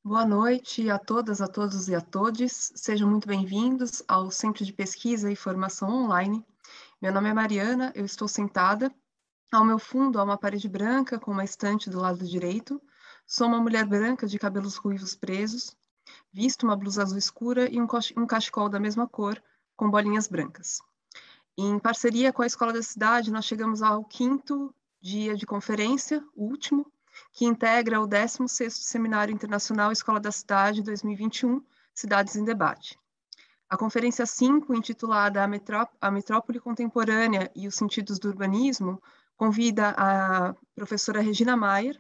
Boa noite a todas, a todos e a todes. Sejam muito bem-vindos ao Centro de Pesquisa e Formação Online. Meu nome é Mariana, eu estou sentada. Ao meu fundo há uma parede branca com uma estante do lado direito. Sou uma mulher branca de cabelos ruivos presos. Visto uma blusa azul escura e um cachecol da mesma cor, com bolinhas brancas. Em parceria com a Escola da Cidade, nós chegamos ao 5º dia de conferência, o último, que integra o 16º Seminário Internacional Escola da Cidade 2021, Cidades em Debate. A Conferência 5, intitulada A Metrópole Contemporânea e os Sentidos do Urbanismo, convida a professora Regina Maier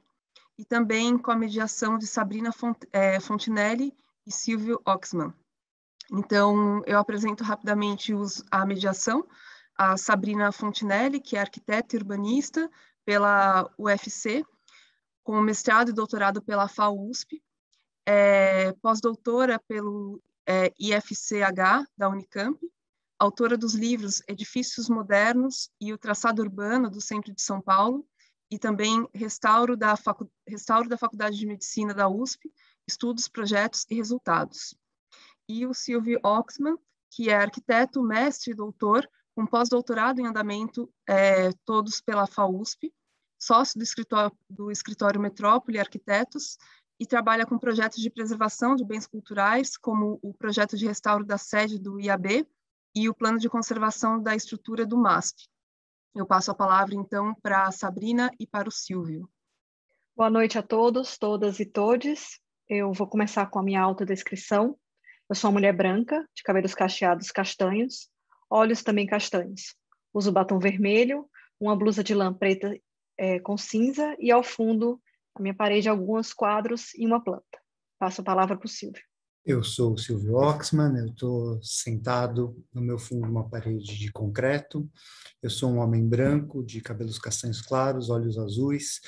e também com a mediação de Sabrina Fontinelli e Silvio Oxman. Então, eu apresento rapidamente a mediação. A Sabrina Fontinelli, que é arquiteta e urbanista pela UFC, com mestrado e doutorado pela FAUSP, pós-doutora pelo IFCH da Unicamp, autora dos livros Edifícios Modernos e o Traçado Urbano do Centro de São Paulo, e também Restauro da Faculdade de Medicina da USP, Estudos, Projetos e Resultados. E o Silvio Oxman, que é arquiteto, mestre e doutor, com pós-doutorado em andamento, todos pela FAUSP, sócio do escritório Metrópole Arquitetos, e trabalha com projetos de preservação de bens culturais, como o projeto de restauro da sede do IAB e o plano de conservação da estrutura do MASP. Eu passo a palavra, então, para a Sabrina e para o Silvio. Boa noite a todos, todas e todes. Eu vou começar com a minha autodescrição. Eu sou uma mulher branca, de cabelos cacheados castanhos, olhos também castanhos. Uso batom vermelho, uma blusa de lã preta com cinza e, ao fundo, a minha parede, alguns quadros e uma planta. Passo a palavra para o Silvio. Eu sou o Silvio Oxman, eu estou sentado no meu fundo uma parede de concreto. Eu sou um homem branco, de cabelos castanhos claros, olhos azuis.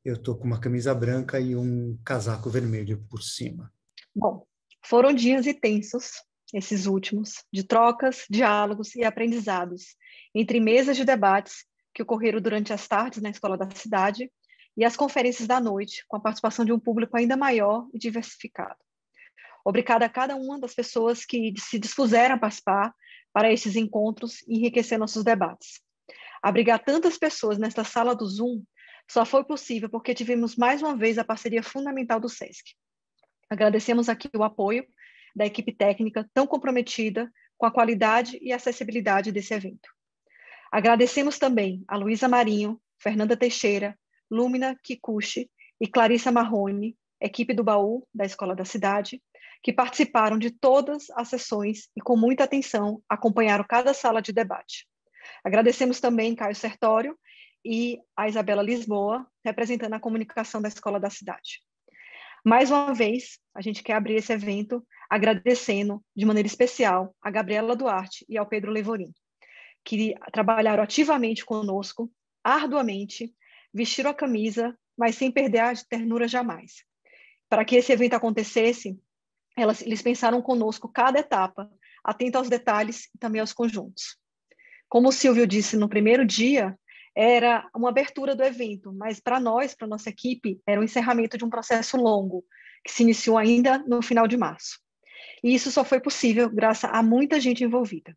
Eu estou com uma camisa branca e um casaco vermelho por cima. Bom, foram dias intensos, esses últimos, de trocas, diálogos e aprendizados, entre mesas de debates que ocorreram durante as tardes na Escola da Cidade e as conferências da noite, com a participação de um público ainda maior e diversificado. Obrigada a cada uma das pessoas que se dispuseram a participar para esses encontros e enriquecer nossos debates. Abrigar tantas pessoas nesta sala do Zoom só foi possível porque tivemos mais uma vez a parceria fundamental do SESC. Agradecemos aqui o apoio da equipe técnica tão comprometida com a qualidade e acessibilidade desse evento. Agradecemos também a Luísa Marinho, Fernanda Teixeira, Lúmina Kikuchi e Clarissa Marrone, equipe do Baú da Escola da Cidade, que participaram de todas as sessões e com muita atenção acompanharam cada sala de debate. Agradecemos também Caio Sertório e a Isabela Lisboa, representando a comunicação da Escola da Cidade. Mais uma vez, a gente quer abrir esse evento agradecendo de maneira especial a Gabriela Duarte e ao Pedro Levorim, que trabalharam ativamente conosco, arduamente, vestiram a camisa, mas sem perder a ternura jamais. Para que esse evento acontecesse, eles pensaram conosco cada etapa, atento aos detalhes e também aos conjuntos. Como o Silvio disse no primeiro dia, era uma abertura do evento, mas para nós, para a nossa equipe, era o encerramento de um processo longo, que se iniciou ainda no final de março. E isso só foi possível graças a muita gente envolvida.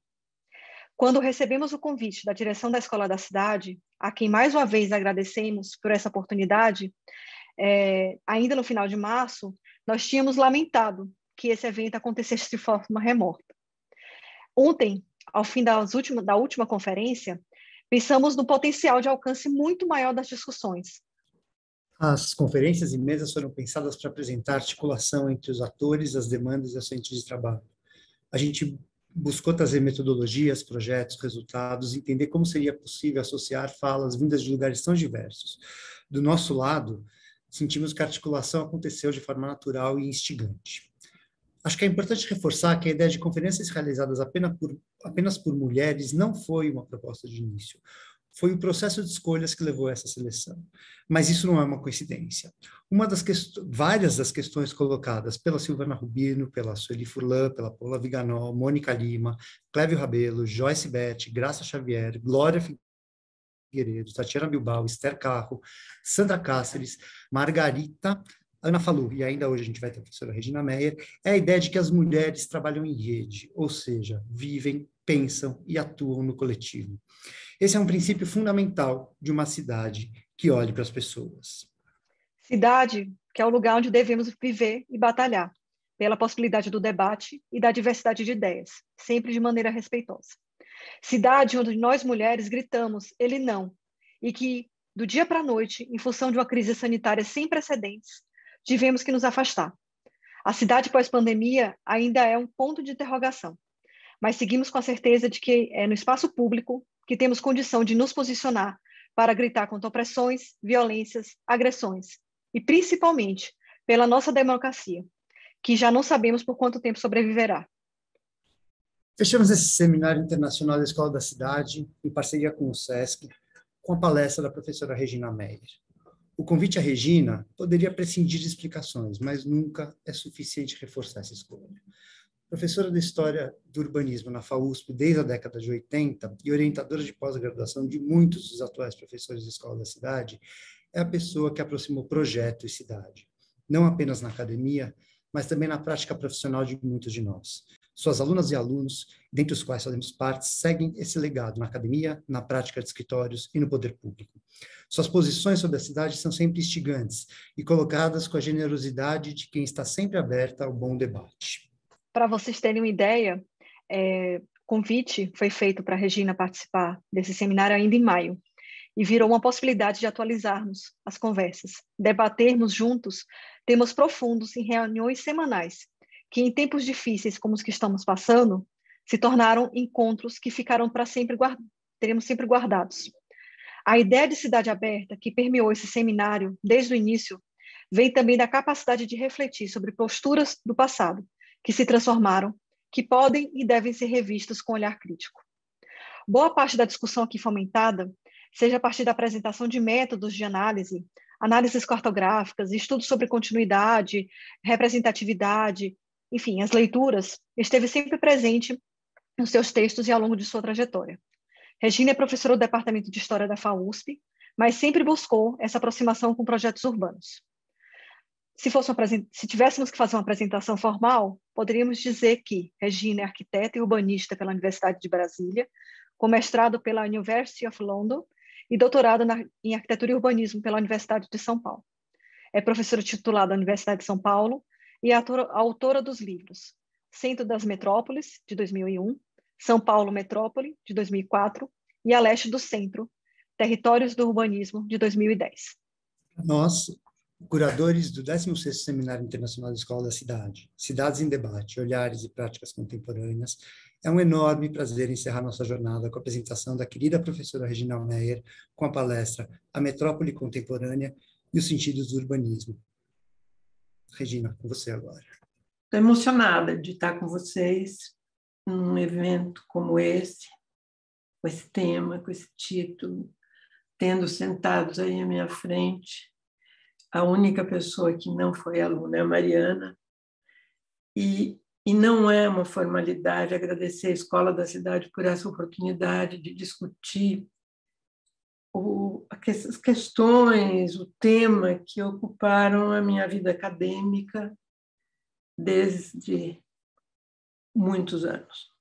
Quando recebemos o convite da direção da Escola da Cidade, a quem mais uma vez agradecemos por essa oportunidade, ainda no final de março, nós tínhamos lamentado que esse evento acontecesse de forma remota. Ontem, ao fim da última conferência, pensamos no potencial de alcance muito maior das discussões. As conferências e mesas foram pensadas para apresentar articulação entre os atores, as demandas e os centros de trabalho. A gente buscou trazer metodologias, projetos, resultados, entender como seria possível associar falas vindas de lugares tão diversos. Do nosso lado, sentimos que a articulação aconteceu de forma natural e instigante. Acho que é importante reforçar que a ideia de conferências realizadas apenas por mulheres não foi uma proposta de início. Foi o processo de escolhas que levou a essa seleção. Mas isso não é uma coincidência. Várias das questões colocadas pela Silvana Rubino, pela Sueli Furlan, pela Paula Viganò, Mônica Lima, Clévio Rabelo, Joyce Beth, Graça Xavier, Glória Figueiredo, Tatiana Bilbao, Esther Carro, Sandra Cáceres, Margarita a Ana falou, e ainda hoje a gente vai ter a professora Regina Meyer, é a ideia de que as mulheres trabalham em rede, ou seja, vivem, pensam e atuam no coletivo. Esse é um princípio fundamental de uma cidade que olhe para as pessoas. Cidade, que é o lugar onde devemos viver e batalhar, pela possibilidade do debate e da diversidade de ideias, sempre de maneira respeitosa. Cidade onde nós mulheres gritamos, ele não, e que, do dia para a noite, em função de uma crise sanitária sem precedentes, tivemos que nos afastar. A cidade pós-pandemia ainda é um ponto de interrogação, mas seguimos com a certeza de que é no espaço público que temos condição de nos posicionar para gritar contra opressões, violências, agressões, e principalmente pela nossa democracia, que já não sabemos por quanto tempo sobreviverá. Fechamos esse seminário internacional da Escola da Cidade, em parceria com o SESC, com a palestra da professora Regina Meyer. O convite à Regina poderia prescindir de explicações, mas nunca é suficiente reforçar essa escolha. Professora de História do Urbanismo na FAUSP desde a década de 80 e orientadora de pós-graduação de muitos dos atuais professores de Escola da Cidade, é a pessoa que aproximou projeto e cidade, não apenas na academia, mas também na prática profissional de muitos de nós. Suas alunas e alunos, dentre os quais fazemos parte, seguem esse legado na academia, na prática de escritórios e no poder público. Suas posições sobre a cidade são sempre instigantes e colocadas com a generosidade de quem está sempre aberta ao bom debate. Para vocês terem uma ideia, o convite foi feito para a Regina participar desse seminário ainda em maio, e virou uma possibilidade de atualizarmos as conversas, debatermos juntos temas profundos em reuniões semanais, que em tempos difíceis como os que estamos passando, se tornaram encontros que ficaram para sempre, teremos sempre guardados. A ideia de cidade aberta, que permeou esse seminário desde o início, vem também da capacidade de refletir sobre posturas do passado, que se transformaram, que podem e devem ser revistas com olhar crítico. Boa parte da discussão aqui fomentada, seja a partir da apresentação de métodos de análise, análises cartográficas, estudos sobre continuidade, representatividade, enfim, as leituras, esteve sempre presente nos seus textos e ao longo de sua trajetória. Regina é professora do Departamento de História da FAUSP, mas sempre buscou essa aproximação com projetos urbanos. Se tivéssemos que fazer uma apresentação formal, poderíamos dizer que Regina é arquiteta e urbanista pela Universidade de Brasília, com mestrado pela University of London e doutorado em arquitetura e urbanismo pela Universidade de São Paulo. É professora titular da Universidade de São Paulo e autora dos livros Centro das Metrópoles, de 2001, São Paulo Metrópole, de 2004, e A Leste do Centro, Territórios do Urbanismo, de 2010. Nós, curadores do 16º Seminário Internacional da Escola da Cidade, Cidades em Debate, Olhares e Práticas Contemporâneas, é um enorme prazer encerrar nossa jornada com a apresentação da querida professora Regina Meyer, com a palestra A Metrópole Contemporânea e os Sentidos do Urbanismo. Regina, com você agora. Estou emocionada de estar com vocês num evento como esse, com esse tema, com esse título, tendo sentados aí à minha frente a única pessoa que não foi aluna é a Mariana, e não é uma formalidade agradecer a Escola da Cidade por essa oportunidade de discutir as questões, o tema que ocuparam a minha vida acadêmica desde muitos anos.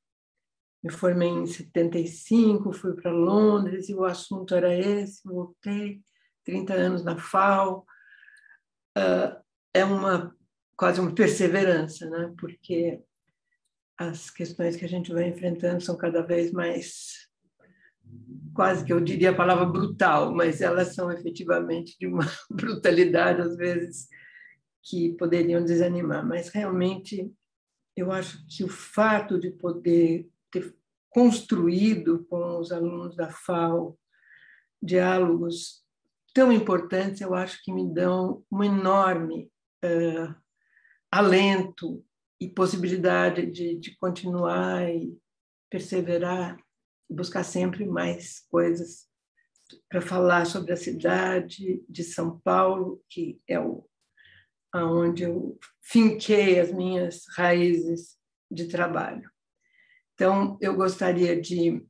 Me formei em 75, fui para Londres e o assunto era esse, voltei, 30 anos na FAO. É quase uma perseverança, né? Porque as questões que a gente vai enfrentando são cada vez mais, quase que eu diria a palavra brutal, mas elas são efetivamente de uma brutalidade, às vezes, que poderiam desanimar. Mas, realmente, eu acho que o fato de poder ter construído com os alunos da FAO diálogos tão importantes, eu acho que me dão um enorme alento e possibilidade de continuar e perseverar e buscar sempre mais coisas para falar sobre a cidade de São Paulo, que é onde eu finquei as minhas raízes de trabalho. Então, eu gostaria de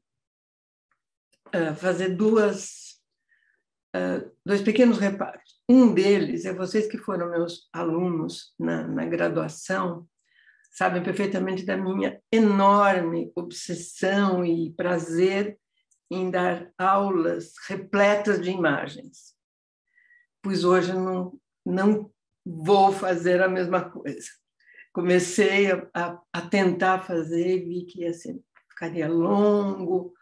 fazer duas dois pequenos reparos. Um deles é vocês que foram meus alunos na graduação, sabem perfeitamente da minha enorme obsessão e prazer em dar aulas repletas de imagens, pois hoje não vou fazer a mesma coisa. Comecei a tentar fazer e vi que assim, ficaria longo.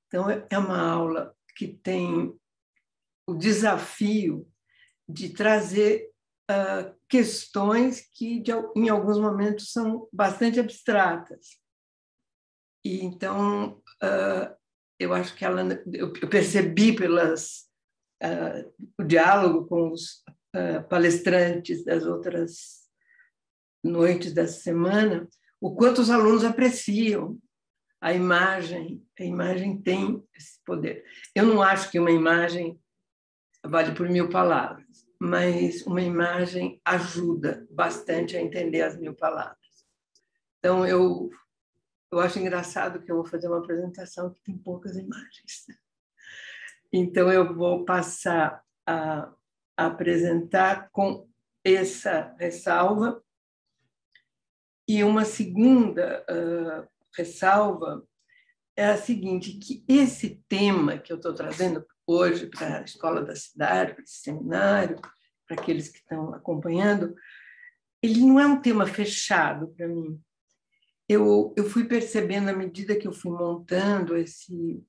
Então, é uma aula que tem o desafio de trazer questões que, em alguns momentos, são bastante abstratas. E, então, eu acho que eu percebi o diálogo com os palestrantes das outras noites dessa semana, o quanto os alunos apreciam a imagem. A imagem tem esse poder. Eu não acho que uma imagem vale por 1000 palavras, mas uma imagem ajuda bastante a entender as 1000 palavras. Então, eu acho engraçado que eu vou fazer uma apresentação que tem poucas imagens. Então, eu vou passar a apresentar com essa ressalva. E uma segunda ressalva é a seguinte, que esse tema que eu estou trazendo hoje para a Escola da Cidade, para esse seminário, para aqueles que estão acompanhando, ele não é um tema fechado para mim. Eu fui percebendo, à medida que eu fui montando esse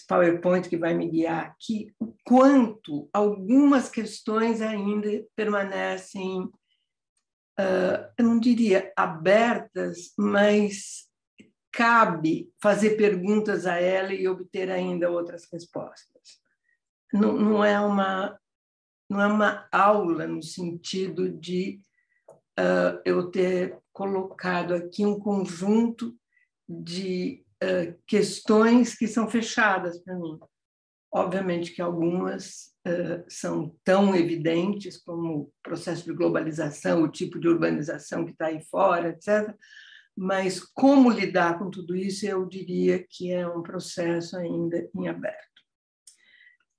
PowerPoint que vai me guiar aqui, o quanto algumas questões ainda permanecem, eu não diria abertas, mas cabe fazer perguntas a ela e obter ainda outras respostas. Não é uma aula no sentido de eu ter colocado aqui um conjunto de questões que são fechadas para mim. Obviamente que algumas são tão evidentes como o processo de globalização, o tipo de urbanização que está aí fora, etc., mas como lidar com tudo isso, eu diria que é um processo ainda em aberto.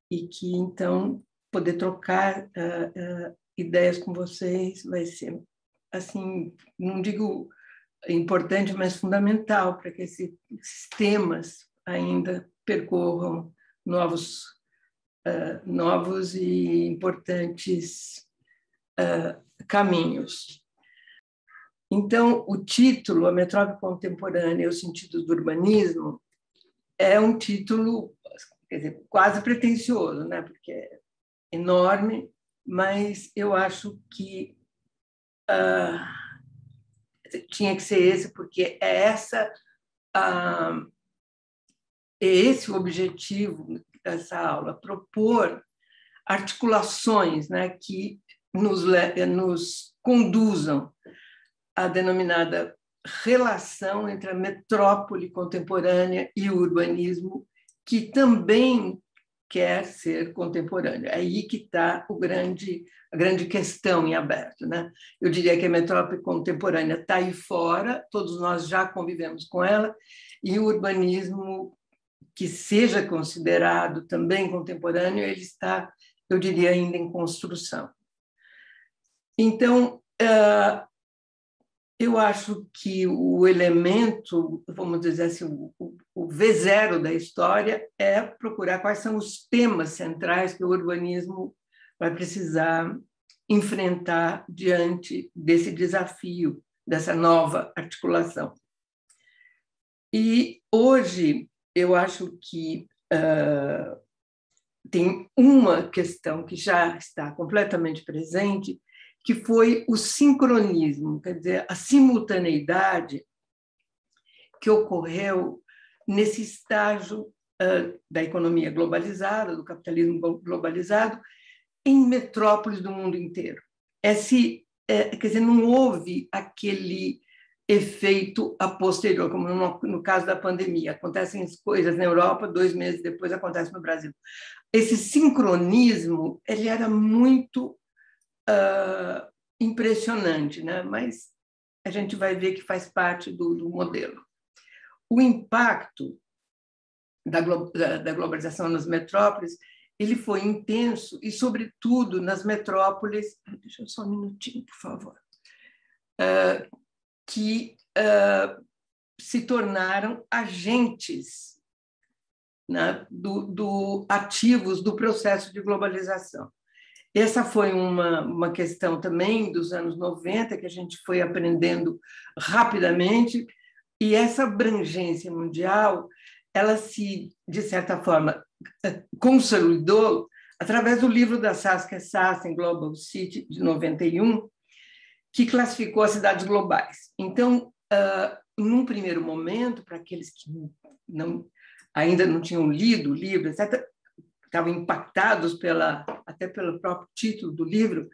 E que, então, poder trocar ideias com vocês vai ser, assim, não digo importante, mas fundamental para que esses temas ainda percorram novos e importantes caminhos. Então, o título, A Metrópole Contemporânea e os Sentidos do Urbanismo, é um título, quer dizer, quase pretensioso, né? Porque é enorme, mas eu acho que tinha que ser esse, porque é esse o objetivo dessa aula, propor articulações, né, que nos conduzam à denominada relação entre a metrópole contemporânea e o urbanismo, que também quer ser contemporâneo. É aí que está a grande questão em aberto, né? Eu diria que a metrópole contemporânea está aí fora, todos nós já convivemos com ela, e o urbanismo que seja considerado também contemporâneo, ele está, eu diria, ainda em construção. Então, eu acho que o elemento, vamos dizer assim, o V0 da história é procurar quais são os temas centrais que o urbanismo vai precisar enfrentar diante desse desafio, dessa nova articulação. E hoje eu acho que tem uma questão que já está completamente presente, que foi o sincronismo, quer dizer, a simultaneidade que ocorreu nesse estágio da economia globalizada, do capitalismo globalizado, em metrópoles do mundo inteiro. Quer dizer, não houve aquele efeito a posterior, como no caso da pandemia. Acontecem as coisas na Europa, 2 meses depois acontece no Brasil. Esse sincronismo ele era muito impressionante, né? Mas a gente vai ver que faz parte do modelo. O impacto da globalização nas metrópoles ele foi intenso e, sobretudo, nas metrópoles... Deixa eu só um minutinho, por favor. Que se tornaram agentes, né, ativos do processo de globalização. Essa foi uma questão também dos anos 90, que a gente foi aprendendo rapidamente, e essa abrangência mundial, ela se, de certa forma, consolidou através do livro da Saskia Sassen, Global City, de 91, que classificou as cidades globais. Então, num primeiro momento, para aqueles que ainda não tinham lido o livro, etc., estavam impactados até pelo próprio título do livro,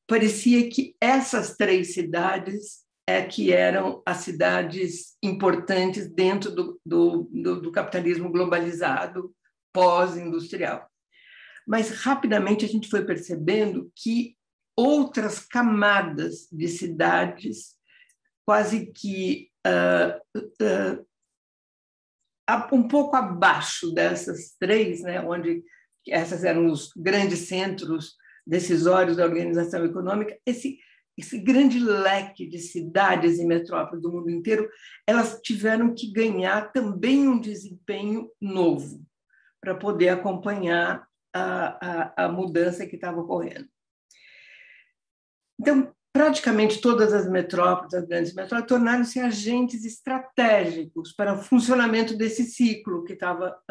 parecia que essas 3 cidades que eram as cidades importantes dentro do capitalismo globalizado pós-industrial. Mas, rapidamente, a gente foi percebendo que outras camadas de cidades, quase que um pouco abaixo dessas 3, né, onde essas eram os grandes centros decisórios da organização econômica, esse grande leque de cidades e metrópoles do mundo inteiro, elas tiveram que ganhar também um desempenho novo para poder acompanhar a mudança que estava ocorrendo. Então, praticamente todas as metrópoles, as grandes metrópoles, tornaram-se agentes estratégicos para o funcionamento desse ciclo que estava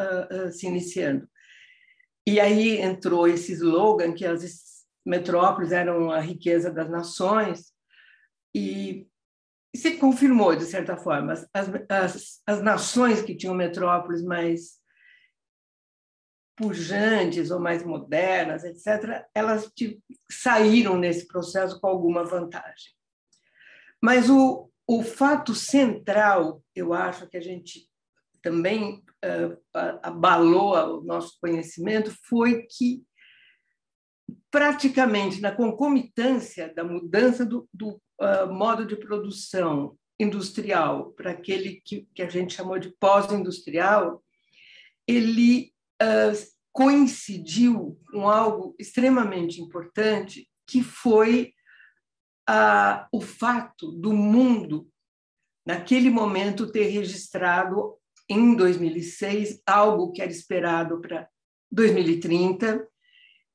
se iniciando. E aí entrou esse slogan que as metrópoles eram a riqueza das nações, e se confirmou, de certa forma. As nações que tinham metrópoles mais pujantes ou mais modernas, etc., elas saíram nesse processo com alguma vantagem. Mas o fato central, eu acho que a gente também abalou o nosso conhecimento, foi que, praticamente na concomitância da mudança do modo de produção industrial para aquele que a gente chamou de pós-industrial, ele coincidiu com algo extremamente importante, que foi o fato do mundo, naquele momento, ter registrado, em 2006, algo que era esperado para 2030,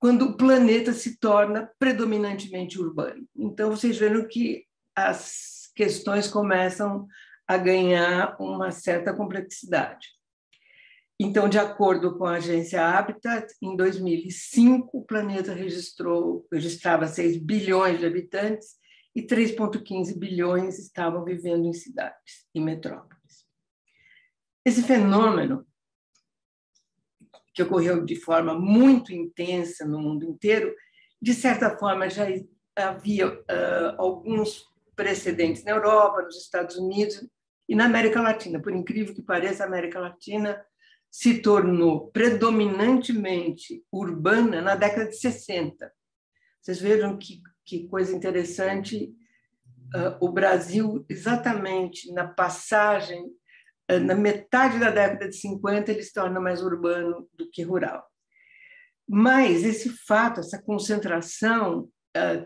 quando o planeta se torna predominantemente urbano. Então, vocês viram que as questões começam a ganhar uma certa complexidade. Então, de acordo com a agência Habitat, em 2005, o planeta registrava 6 bilhões de habitantes e 3,15 bilhões estavam vivendo em cidades, em metrópoles. Esse fenômeno, que ocorreu de forma muito intensa no mundo inteiro, de certa forma já havia alguns precedentes na Europa, nos Estados Unidos e na América Latina. Por incrível que pareça, a América Latina se tornou predominantemente urbana na década de 60. Vocês vejam que coisa interessante, o Brasil, exatamente na passagem, na metade da década de 50, ele se torna mais urbano do que rural. Mas esse fato, essa concentração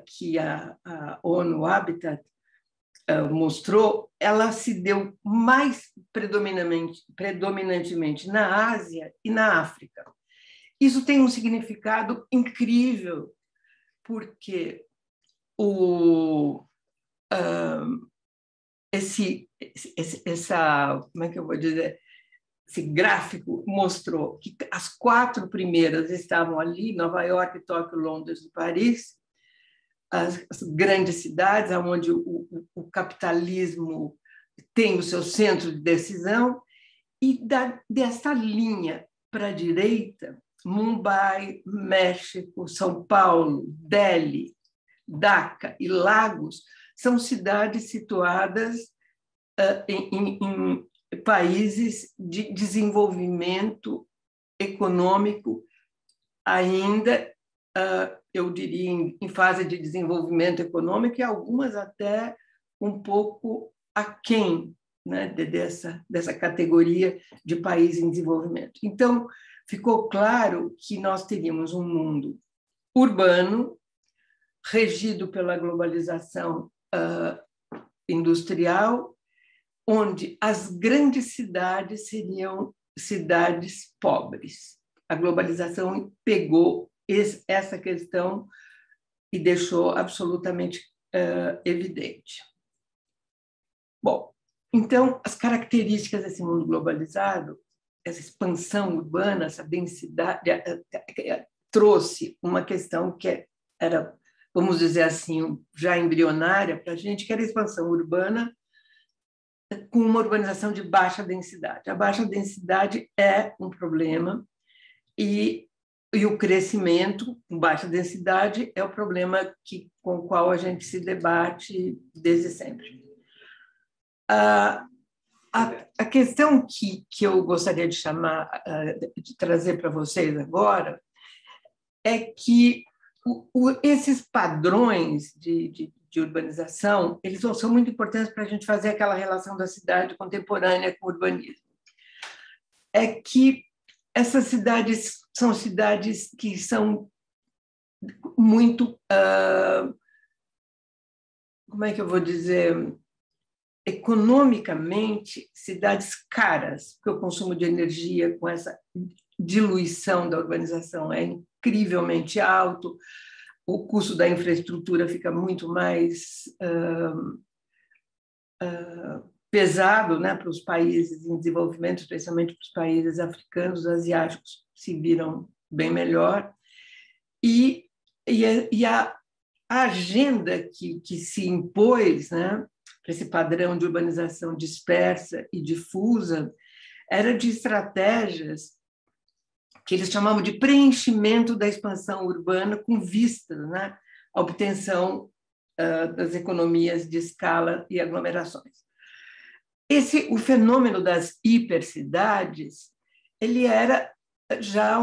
que a ONU Habitat mostrou, ela se deu mais predominantemente na Ásia e na África. Isso tem um significado incrível, porque como é que eu vou dizer? Esse gráfico mostrou que as 4 primeiras estavam ali, Nova York, Tóquio, Londres e Paris, as grandes cidades onde o capitalismo tem o seu centro de decisão, e dessa linha para a direita, Mumbai, México, São Paulo, Delhi, Dhaka e Lagos são cidades situadas em países de desenvolvimento econômico ainda, eu diria, em fase de desenvolvimento econômico, e algumas até um pouco aquém, né, dessa categoria de país em desenvolvimento. Então, ficou claro que nós teríamos um mundo urbano, regido pela globalização industrial, onde as grandes cidades seriam cidades pobres. A globalização pegou essa questão e deixou absolutamente evidente. Bom, então, as características desse mundo globalizado, essa expansão urbana, essa densidade, trouxe uma questão que era, vamos dizer assim, já embrionária para a gente, que era a expansão urbana com uma urbanização de baixa densidade. A baixa densidade é um problema e o crescimento com baixa densidade é o problema com o qual a gente se debate desde sempre. A questão que eu gostaria de trazer para vocês agora é que esses padrões de urbanização, eles são muito importantes para a gente fazer aquela relação da cidade contemporânea com o urbanismo. É que essas cidades são cidades que são muito, como é que eu vou dizer, economicamente, cidades caras, porque o consumo de energia com essa diluição da urbanização é incrivelmente alto, o custo da infraestrutura fica muito mais pesado, né, para os países em desenvolvimento, especialmente para os países africanos, asiáticos se viram bem melhor. E a agenda que se impôs, né, para esse padrão de urbanização dispersa e difusa era de estratégias que eles chamavam de preenchimento da expansão urbana com vista, né, à obtenção das economias de escala e aglomerações. O fenômeno das hipercidades, ele era já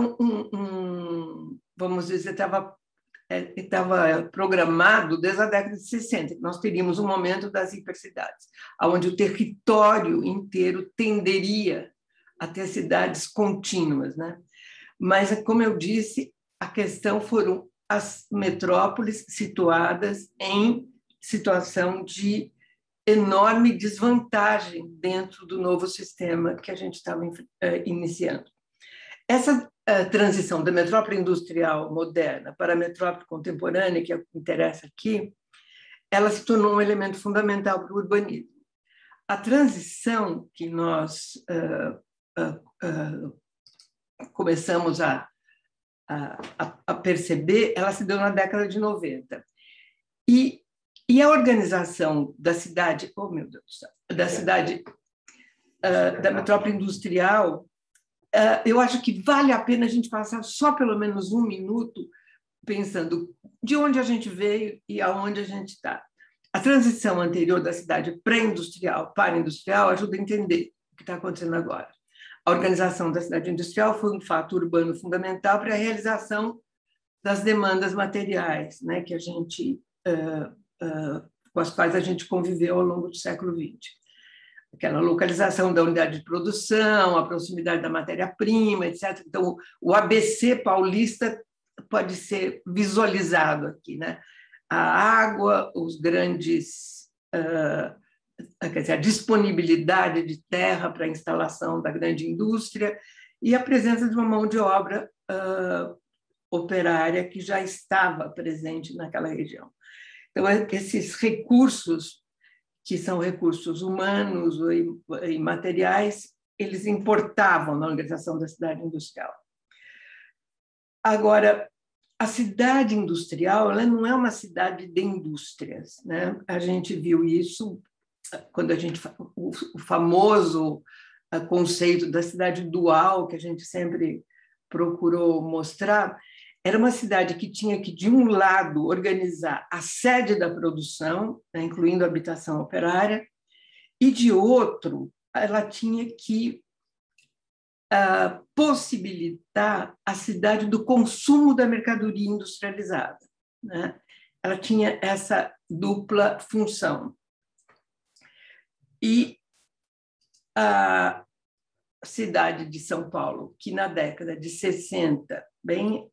vamos dizer, estava programado desde a década de 60, que nós teríamos um momento das hipercidades, onde o território inteiro tenderia a ter cidades contínuas, né? Mas, como eu disse, a questão foram as metrópoles situadas em situação de enorme desvantagem dentro do novo sistema que a gente estava iniciando. Essa transição da metrópole industrial moderna para a metrópole contemporânea, que é o que interessa aqui, ela se tornou um elemento fundamental para o urbanismo. A transição que nós começamos a perceber, ela se deu na década de 90. E a organização da cidade, oh meu Deus do céu, da cidade, da metrópole industrial, eu acho que vale a pena a gente passar só pelo menos um minuto pensando de onde a gente veio e aonde a gente está. A transição anterior da cidade pré-industrial para industrial ajuda a entender o que está acontecendo agora. A organização da cidade industrial foi um fato urbano fundamental para a realização das demandas materiais, né, que a gente, com as quais a gente conviveu ao longo do século XX. Aquela localização da unidade de produção, a proximidade da matéria-prima, etc. Então, o ABC paulista pode ser visualizado aqui, né? A água, os grandes, quer dizer, a disponibilidade de terra para a instalação da grande indústria e a presença de uma mão de obra operária que já estava presente naquela região. Então, esses recursos, que são recursos humanos e materiais, eles importavam na organização da cidade industrial. Agora, a cidade industrial, ela não é uma cidade de indústrias, né? A gente viu isso quando o famoso conceito da cidade dual, que a gente sempre procurou mostrar, era uma cidade que tinha que, de um lado, organizar a sede da produção, né, incluindo a habitação operária, e, de outro, ela tinha que possibilitar a cidade do consumo da mercadoria industrializada, né? Ela tinha essa dupla função. E cidade de São Paulo, que na década de 60, bem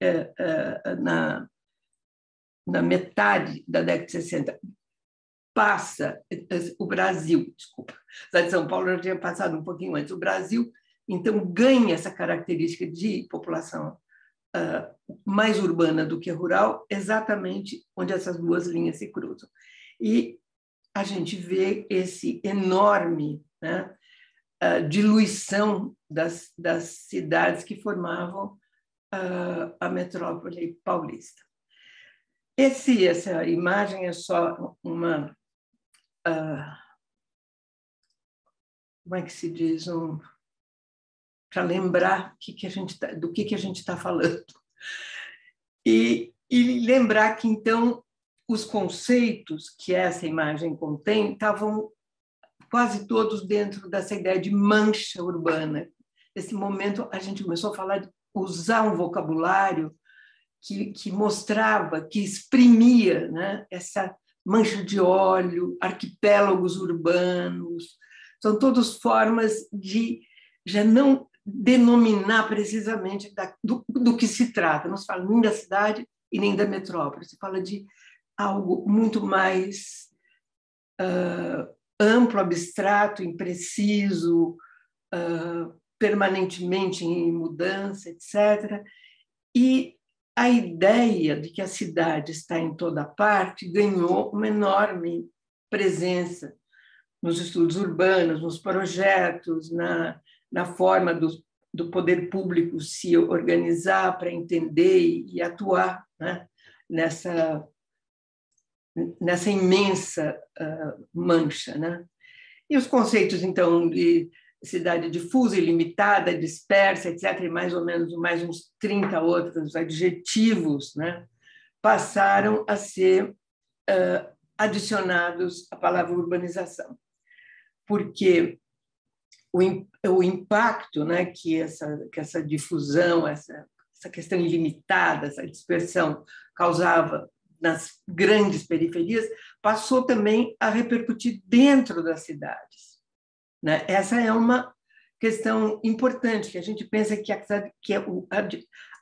na metade da década de 60, passa o Brasil, desculpa, a cidade de São Paulo já tinha passado um pouquinho antes, o Brasil, então, ganha essa característica de população mais urbana do que rural, exatamente onde essas duas linhas se cruzam. E a gente vê esse enorme, né, diluição das cidades que formavam a metrópole paulista. Essa imagem é só uma... como é que se diz? Para lembrar do que a gente está falando. E lembrar que, então, os conceitos que essa imagem contém estavam quase todos dentro dessa ideia de mancha urbana. Nesse momento, a gente começou a falar, usar um vocabulário que mostrava, que exprimia, né, essa mancha de óleo, arquipélagos urbanos. São todas formas de já não denominar precisamente do que se trata. Não se fala nem da cidade e nem da metrópole. Se fala de algo muito mais amplo, abstrato, impreciso, permanentemente em mudança, etc. E a ideia de que a cidade está em toda parte ganhou uma enorme presença nos estudos urbanos, nos projetos, na forma do poder público se organizar para entender e atuar, né, nessa imensa mancha, né? E os conceitos, então, de cidade difusa, ilimitada, dispersa, etc., e mais ou menos mais uns 30 outros adjetivos, né, passaram a ser adicionados à palavra urbanização, porque o impacto, né, que essa difusão, essa questão ilimitada, essa dispersão causava nas grandes periferias, passou também a repercutir dentro das cidades, né? Essa é uma questão importante, que a gente pensa que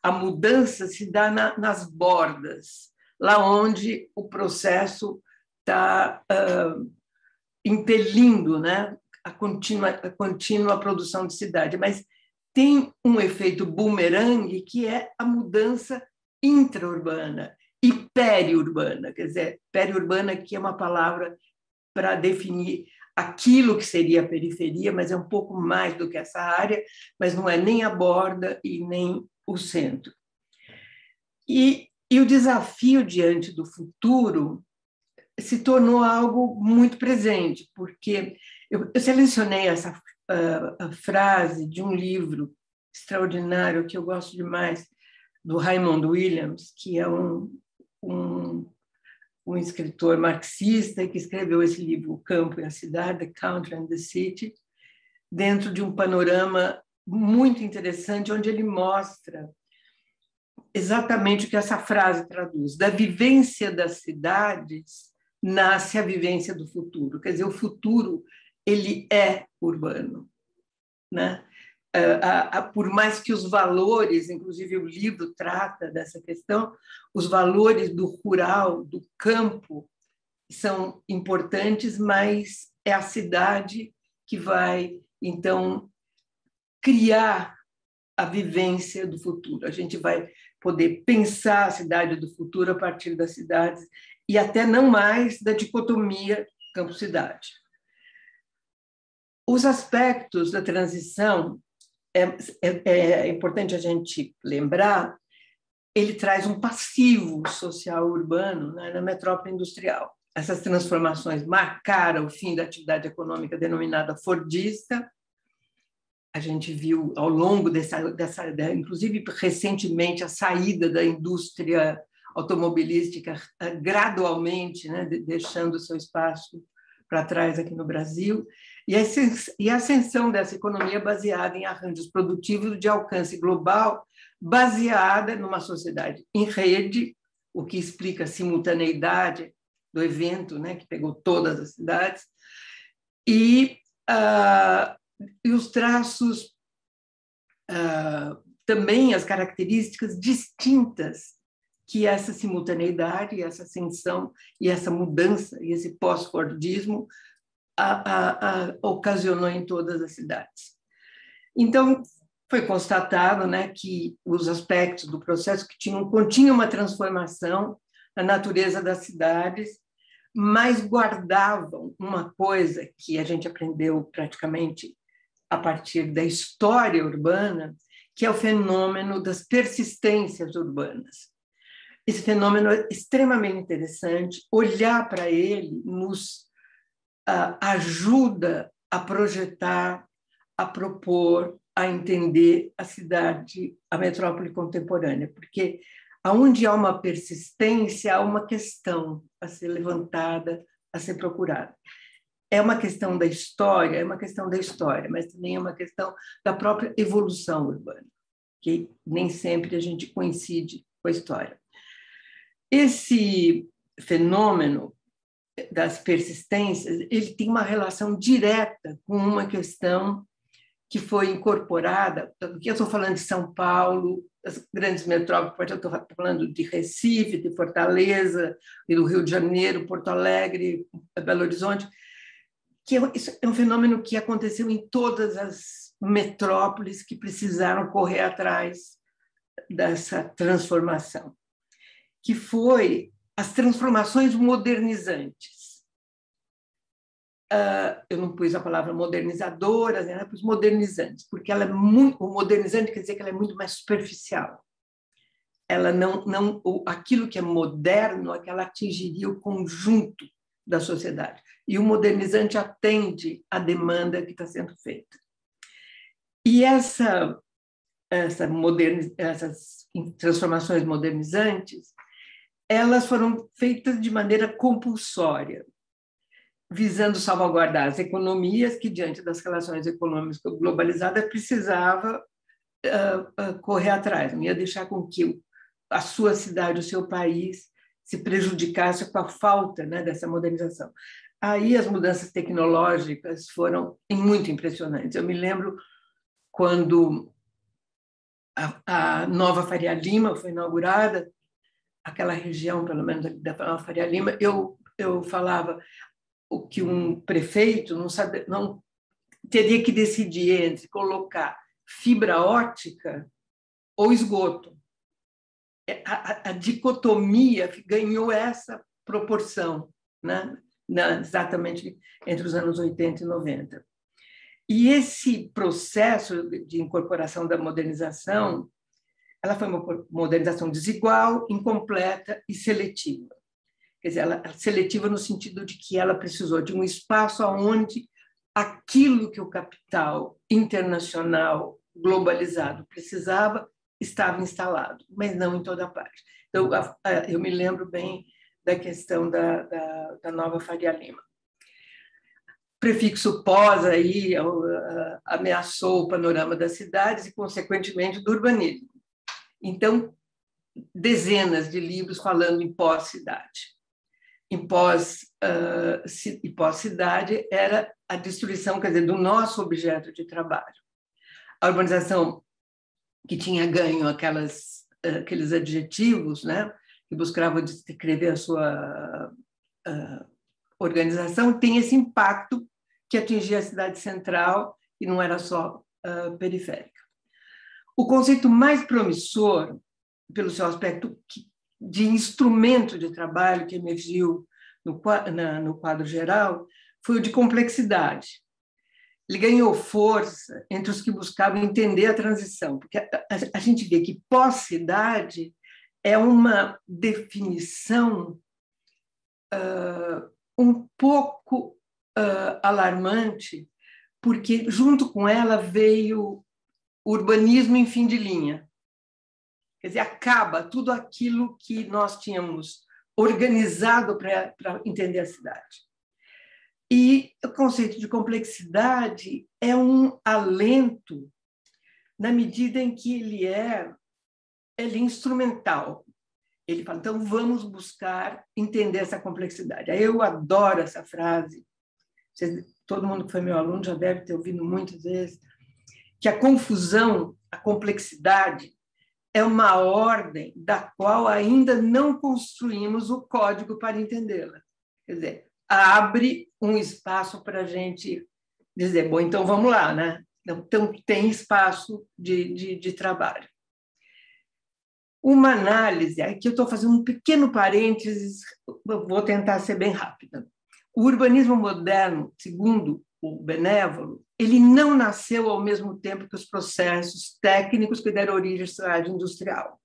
a mudança se dá nas bordas, lá onde o processo está impelindo, né, a contínua produção de cidade, mas tem um efeito bumerangue, que é a mudança intraurbana e periurbana, quer dizer, periurbana, que é uma palavra para definir aquilo que seria a periferia, mas é um pouco mais do que essa área, mas não é nem a borda e nem o centro. E o desafio diante do futuro se tornou algo muito presente, porque eu selecionei essa frase de um livro extraordinário que eu gosto demais, do Raymond Williams, que é um escritor marxista que escreveu esse livro, O Campo e a Cidade, The Country and the City, dentro de um panorama muito interessante, onde ele mostra exatamente o que essa frase traduz. Da vivência das cidades nasce a vivência do futuro. Quer dizer, o futuro ele é urbano, né? Por mais que os valores, inclusive o livro trata dessa questão, os valores do rural, do campo, são importantes, mas é a cidade que vai, então, criar a vivência do futuro. A gente vai poder pensar a cidade do futuro a partir das cidades e até não mais da dicotomia campo-cidade. Os aspectos da transição, é importante a gente lembrar, ele traz um passivo social urbano, né, na metrópole industrial. Essas transformações marcaram o fim da atividade econômica denominada fordista. A gente viu ao longo inclusive recentemente, a saída da indústria automobilística gradualmente, né, deixando o seu espaço para trás aqui no Brasil, e a ascensão dessa economia baseada em arranjos produtivos de alcance global, baseada numa sociedade em rede, o que explica a simultaneidade do evento, né, que pegou todas as cidades, e os traços também as características distintas que essa simultaneidade, essa ascensão e essa mudança, e esse pós-fordismo ocasionou em todas as cidades. Então, foi constatado, né, que os aspectos do processo que continham uma transformação na natureza das cidades, mas guardavam uma coisa que a gente aprendeu praticamente a partir da história urbana, que é o fenômeno das persistências urbanas. Esse fenômeno é extremamente interessante. Olhar para ele nos ajuda a projetar, a propor, a entender a cidade, a metrópole contemporânea, porque aonde há uma persistência, há uma questão a ser levantada, a ser procurada. É uma questão da história, mas também é uma questão da própria evolução urbana, que nem sempre a gente coincide com a história. Esse fenômeno das persistências, ele tem uma relação direta com uma questão que foi incorporada, porque eu estou falando de São Paulo, das grandes metrópoles, eu estou falando de Recife, de Fortaleza, e do Rio de Janeiro, Porto Alegre, Belo Horizonte, que isso é um fenômeno que aconteceu em todas as metrópoles que precisaram correr atrás dessa transformação, que foi as transformações modernizantes. Eu não pus a palavra modernizadoras, né? Pus modernizantes, porque ela é muito, o modernizante quer dizer que ela é muito mais superficial. Ela não aquilo que é moderno é que ela atingiria o conjunto da sociedade. E o modernizante atende à demanda que está sendo feita. E essas transformações modernizantes, elas foram feitas de maneira compulsória, visando salvaguardar as economias que, diante das relações econômicas globalizadas, precisava correr atrás, não ia deixar com que a sua cidade, o seu país, se prejudicasse com a falta, né, dessa modernização. Aí as mudanças tecnológicas foram muito impressionantes. Eu me lembro quando a nova Faria Lima foi inaugurada, aquela região, pelo menos da nova Faria Lima, eu falava o que um prefeito não teria que decidir entre colocar fibra óptica ou esgoto. A dicotomia ganhou essa proporção, né? Exatamente entre os anos 80 e 90. E esse processo de incorporação da modernização, ela foi uma modernização desigual, incompleta e seletiva. Quer dizer, ela seletiva no sentido de que ela precisou de um espaço onde aquilo que o capital internacional globalizado precisava estava instalado, mas não em toda parte. Então, eu me lembro bem da questão da nova Faria Lima. O prefixo pós aí ameaçou o panorama das cidades e, consequentemente, do urbanismo. Então, dezenas de livros falando em pós-cidade. Em pós-cidade era a destruição, quer dizer, do nosso objeto de trabalho. A urbanização que tinha ganho aqueles adjetivos, né, que buscava descrever a sua organização, tem esse impacto que atingia a cidade central e não era só periférica. O conceito mais promissor, pelo seu aspecto de instrumento de trabalho que emergiu no quadro geral, foi o de complexidade. Ele ganhou força entre os que buscavam entender a transição, porque a gente vê que pós-cidade é uma definição um pouco alarmante, porque junto com ela veio o urbanismo em fim de linha. Quer dizer, acaba tudo aquilo que nós tínhamos organizado para entender a cidade. E o conceito de complexidade é um alento na medida em que ele é instrumental. Ele fala, então vamos buscar entender essa complexidade. Eu adoro essa frase. Todo mundo que foi meu aluno já deve ter ouvido muitas vezes, que a confusão a complexidade é uma ordem da qual ainda não construímos o código para entendê-la. Quer dizer, abre um espaço para a gente dizer, bom, então vamos lá, né? Então, tem espaço de trabalho. Uma análise, aqui eu estou fazendo um pequeno parênteses, vou tentar ser bem rápida. O urbanismo moderno, segundo o Benévolo, ele não nasceu ao mesmo tempo que os processos técnicos que deram origem à cidade industrial.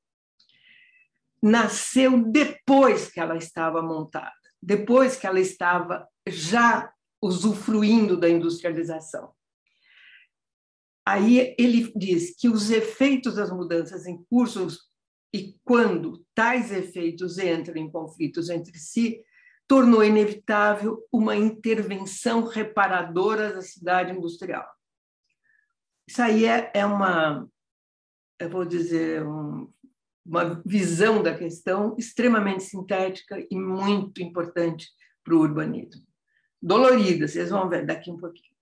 Nasceu depois que ela estava montada, depois que ela estava já usufruindo da industrialização. Aí ele diz que os efeitos das mudanças em curso e quando tais efeitos entram em conflitos entre si, tornou inevitável uma intervenção reparadora da cidade industrial. Isso aí é uma, eu vou dizer, uma visão da questão extremamente sintética e muito importante para o urbanismo. Dolorida, vocês vão ver daqui um pouquinho.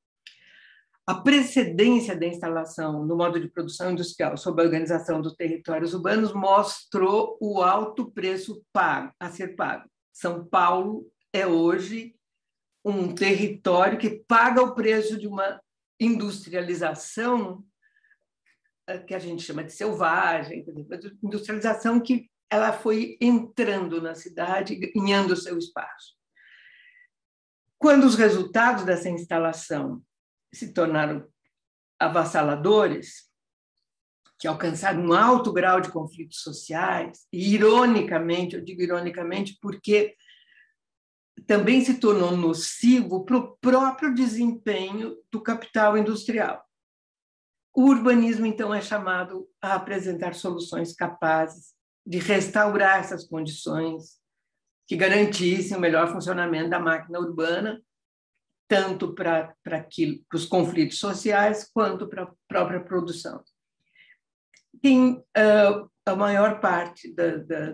A precedência da instalação no modo de produção industrial sob a organização dos territórios urbanos mostrou o alto preço a ser pago. São Paulo é hoje um território que paga o preço de uma industrialização que a gente chama de selvagem, industrialização que ela foi entrando na cidade, ganhando seu espaço. Quando os resultados dessa instalação se tornaram avassaladores, que alcançaram um alto grau de conflitos sociais, e, ironicamente, eu digo ironicamente porque também se tornou nocivo para o próprio desempenho do capital industrial. O urbanismo, então, é chamado a apresentar soluções capazes de restaurar essas condições que garantissem o melhor funcionamento da máquina urbana, tanto para os conflitos sociais quanto para a própria produção. Tem a maior parte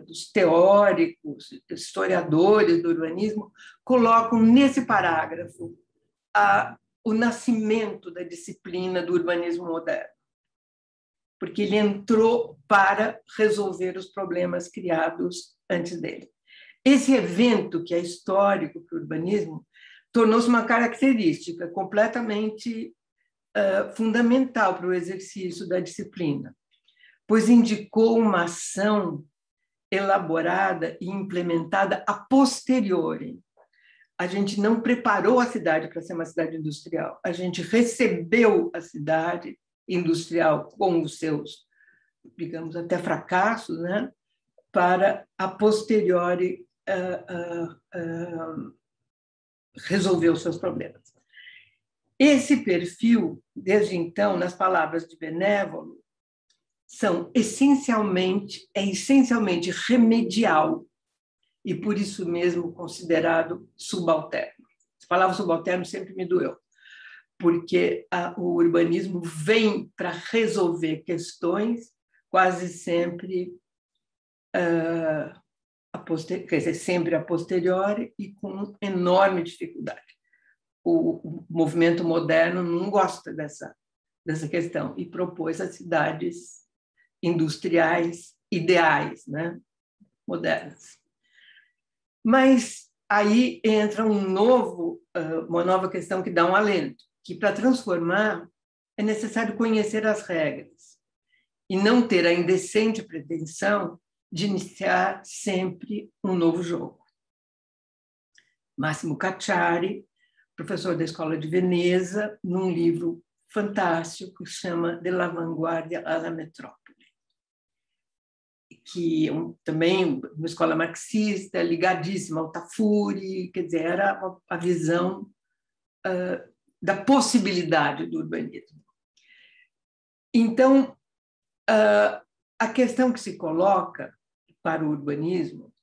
dos teóricos, historiadores do urbanismo, colocam nesse parágrafo o nascimento da disciplina do urbanismo moderno, porque ele entrou para resolver os problemas criados antes dele. Esse evento, que é histórico para o urbanismo, tornou-se uma característica completamente fundamental para o exercício da disciplina, pois indicou uma ação elaborada e implementada a posteriori. A gente não preparou a cidade para ser uma cidade industrial, a gente recebeu a cidade industrial com os seus, digamos, até fracassos, né, para a posteriori resolver os seus problemas. Esse perfil, desde então, nas palavras de Benévolo, é essencialmente remedial e, por isso mesmo, considerado subalterno. A palavra subalterno sempre me doeu, porque o urbanismo vem para resolver questões quase sempre sempre a posteriori e com enorme dificuldade. O movimento moderno não gosta dessa questão e propôs as cidades industriais ideais, né, modernas. Mas aí entra uma nova questão que dá um alento, que para transformar é necessário conhecer as regras e não ter a indecente pretensão de iniciar sempre um novo jogo. Massimo Cacciari, professor da Escola de Veneza, num livro fantástico que chama Dell'avanguardia alla metrópole, que também uma escola marxista, ligadíssima ao Tafuri, quer dizer, era a visão da possibilidade do urbanismo. Então, a questão que se coloca para o urbanismo,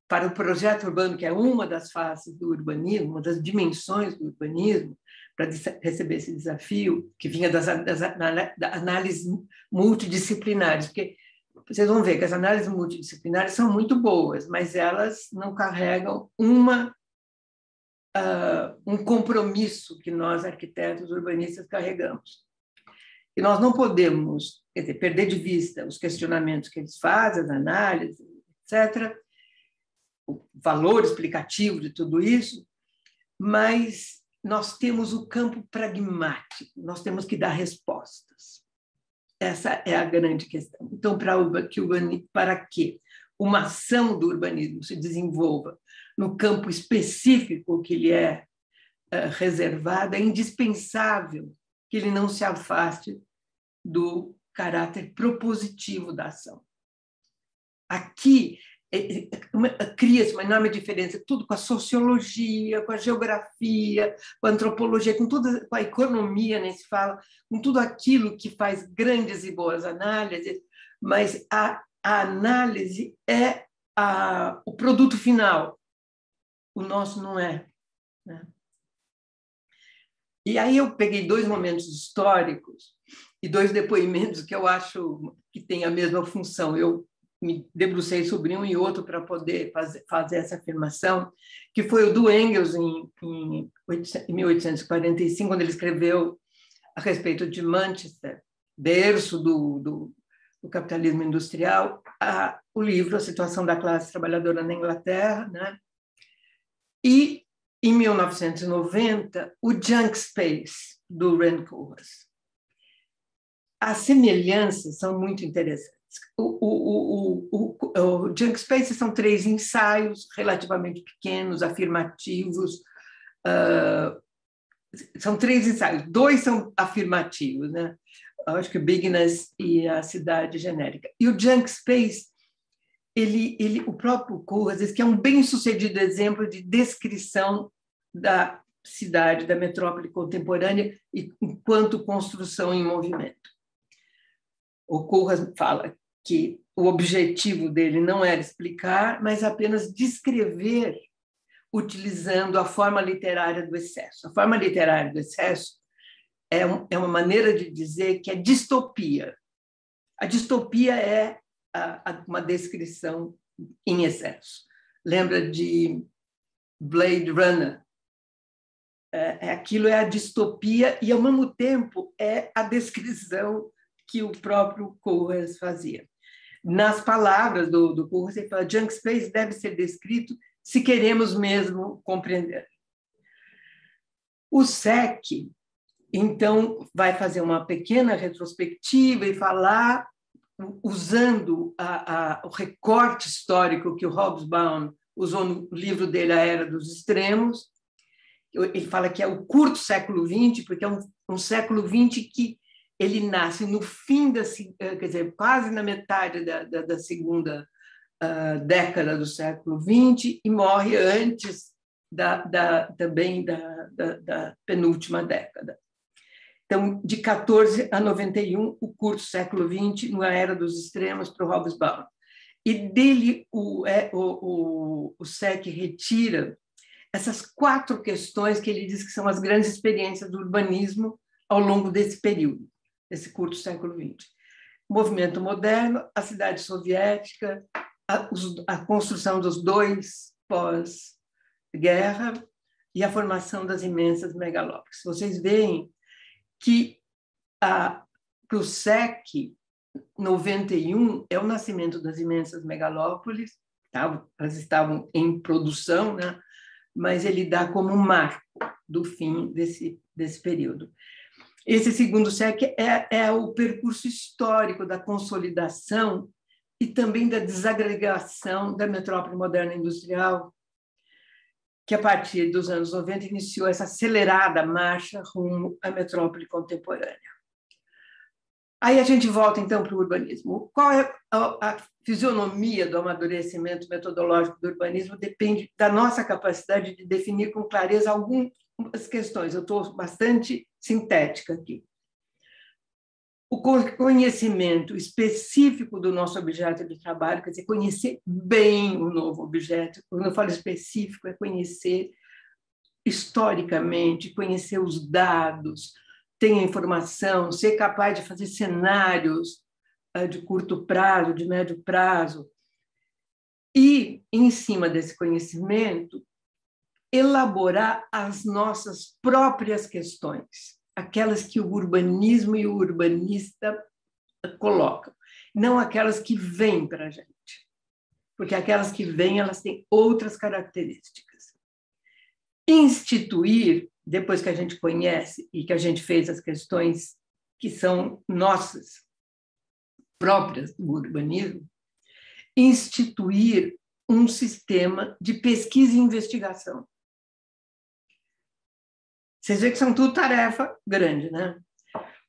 para o projeto urbano, que é uma das faces do urbanismo, uma das dimensões do urbanismo, para receber esse desafio, que vinha da análise multidisciplinares, porque vocês vão ver que as análises multidisciplinares são muito boas, mas elas não carregam um compromisso que nós, arquitetos urbanistas, carregamos, E nós não podemos, quer dizer, perder de vista os questionamentos que eles fazem, as análises, etc., o valor explicativo de tudo isso, mas nós temos o campo pragmático, nós temos que dar respostas. Essa é a grande questão. Então, para que uma ação do urbanismo se desenvolva no campo específico que lhe é reservado, é indispensável que ele não se afaste do caráter propositivo da ação. Aqui cria-se uma enorme diferença, tudo com a sociologia, com a geografia, com a antropologia, com a economia, nem se fala, com tudo aquilo que faz grandes e boas análises, mas a análise é o produto final. O nosso não é, né? E aí eu peguei 2 momentos históricos e 2 depoimentos que eu acho que têm a mesma função. Eu me debrucei sobre um e outro para poder fazer essa afirmação, que foi o do Engels em 1845, quando ele escreveu a respeito de Manchester, berço do capitalismo industrial, o livro A Situação da Classe Trabalhadora na Inglaterra, né? E, em 1990, o Junk Space, do Rand Koolhaas. As semelhanças são muito interessantes. O Junk Space são 3 ensaios relativamente pequenos, afirmativos. São 3 ensaios, 2 são afirmativos, né? Acho que o Bigness e a Cidade Genérica. E o Junk Space, o próprio Koolhaas diz que é um bem-sucedido exemplo de descrição da cidade, da metrópole contemporânea, enquanto construção em movimento. O Koolhaas fala que o objetivo dele não era explicar, mas apenas descrever, utilizando a forma literária do excesso. A forma literária do excesso é uma maneira de dizer que é distopia. A distopia é uma descrição em excesso. Lembra de Blade Runner? Aquilo é a distopia e, ao mesmo tempo, é a descrição que o próprio Koolhaas fazia. Nas palavras do Koolhaas, ele fala: Junk Space deve ser descrito se queremos mesmo compreender. O SEC, então, vai fazer uma pequena retrospectiva e falar, usando o recorte histórico que o Hobsbawm usou no livro dele, A Era dos Extremos. Ele fala que é o curto século XX, porque é um século XX que ele nasce no fim quer dizer, quase na metade da segunda década do século XX e morre antes também da penúltima década. Então, de 14 a 91, o curto século XX, na Era dos Extremos, para o Hobsbawm. E dele o SEC retira essas 4 questões que ele diz que são as grandes experiências do urbanismo ao longo desse período, desse curto século XX. O movimento moderno, a cidade soviética, a construção dos 2 pós-guerra e a formação das imensas megalópolis. Vocês veem que o SEC 91 é o nascimento das imensas megalópolis, elas estavam em produção, né? Mas ele dá como um marco do fim desse período. Esse segundo SEC é o percurso histórico da consolidação e também da desagregação da metrópole moderna industrial, que a partir dos anos 90 iniciou essa acelerada marcha rumo à metrópole contemporânea. Aí a gente volta, então, para o urbanismo. Qual é a fisionomia do amadurecimento metodológico do urbanismo? Depende da nossa capacidade de definir com clareza algumas questões. Eu estou bastante sintética aqui. O conhecimento específico do nosso objeto de trabalho, quer dizer, conhecer bem o novo objeto. Quando eu falo específico, é conhecer historicamente, conhecer os dados, ter informação, ser capaz de fazer cenários de curto prazo, de médio prazo. E, em cima desse conhecimento, elaborar as nossas próprias questões. aquelas que o urbanismo e o urbanista colocam, não aquelas que vêm para a gente, porque aquelas que vêm, elas têm outras características. Instituir, depois que a gente conhece e que a gente fez as questões que são nossas, próprias do urbanismo, instituir um sistema de pesquisa e investigação. Vocês veem que são tudo tarefa grande, né?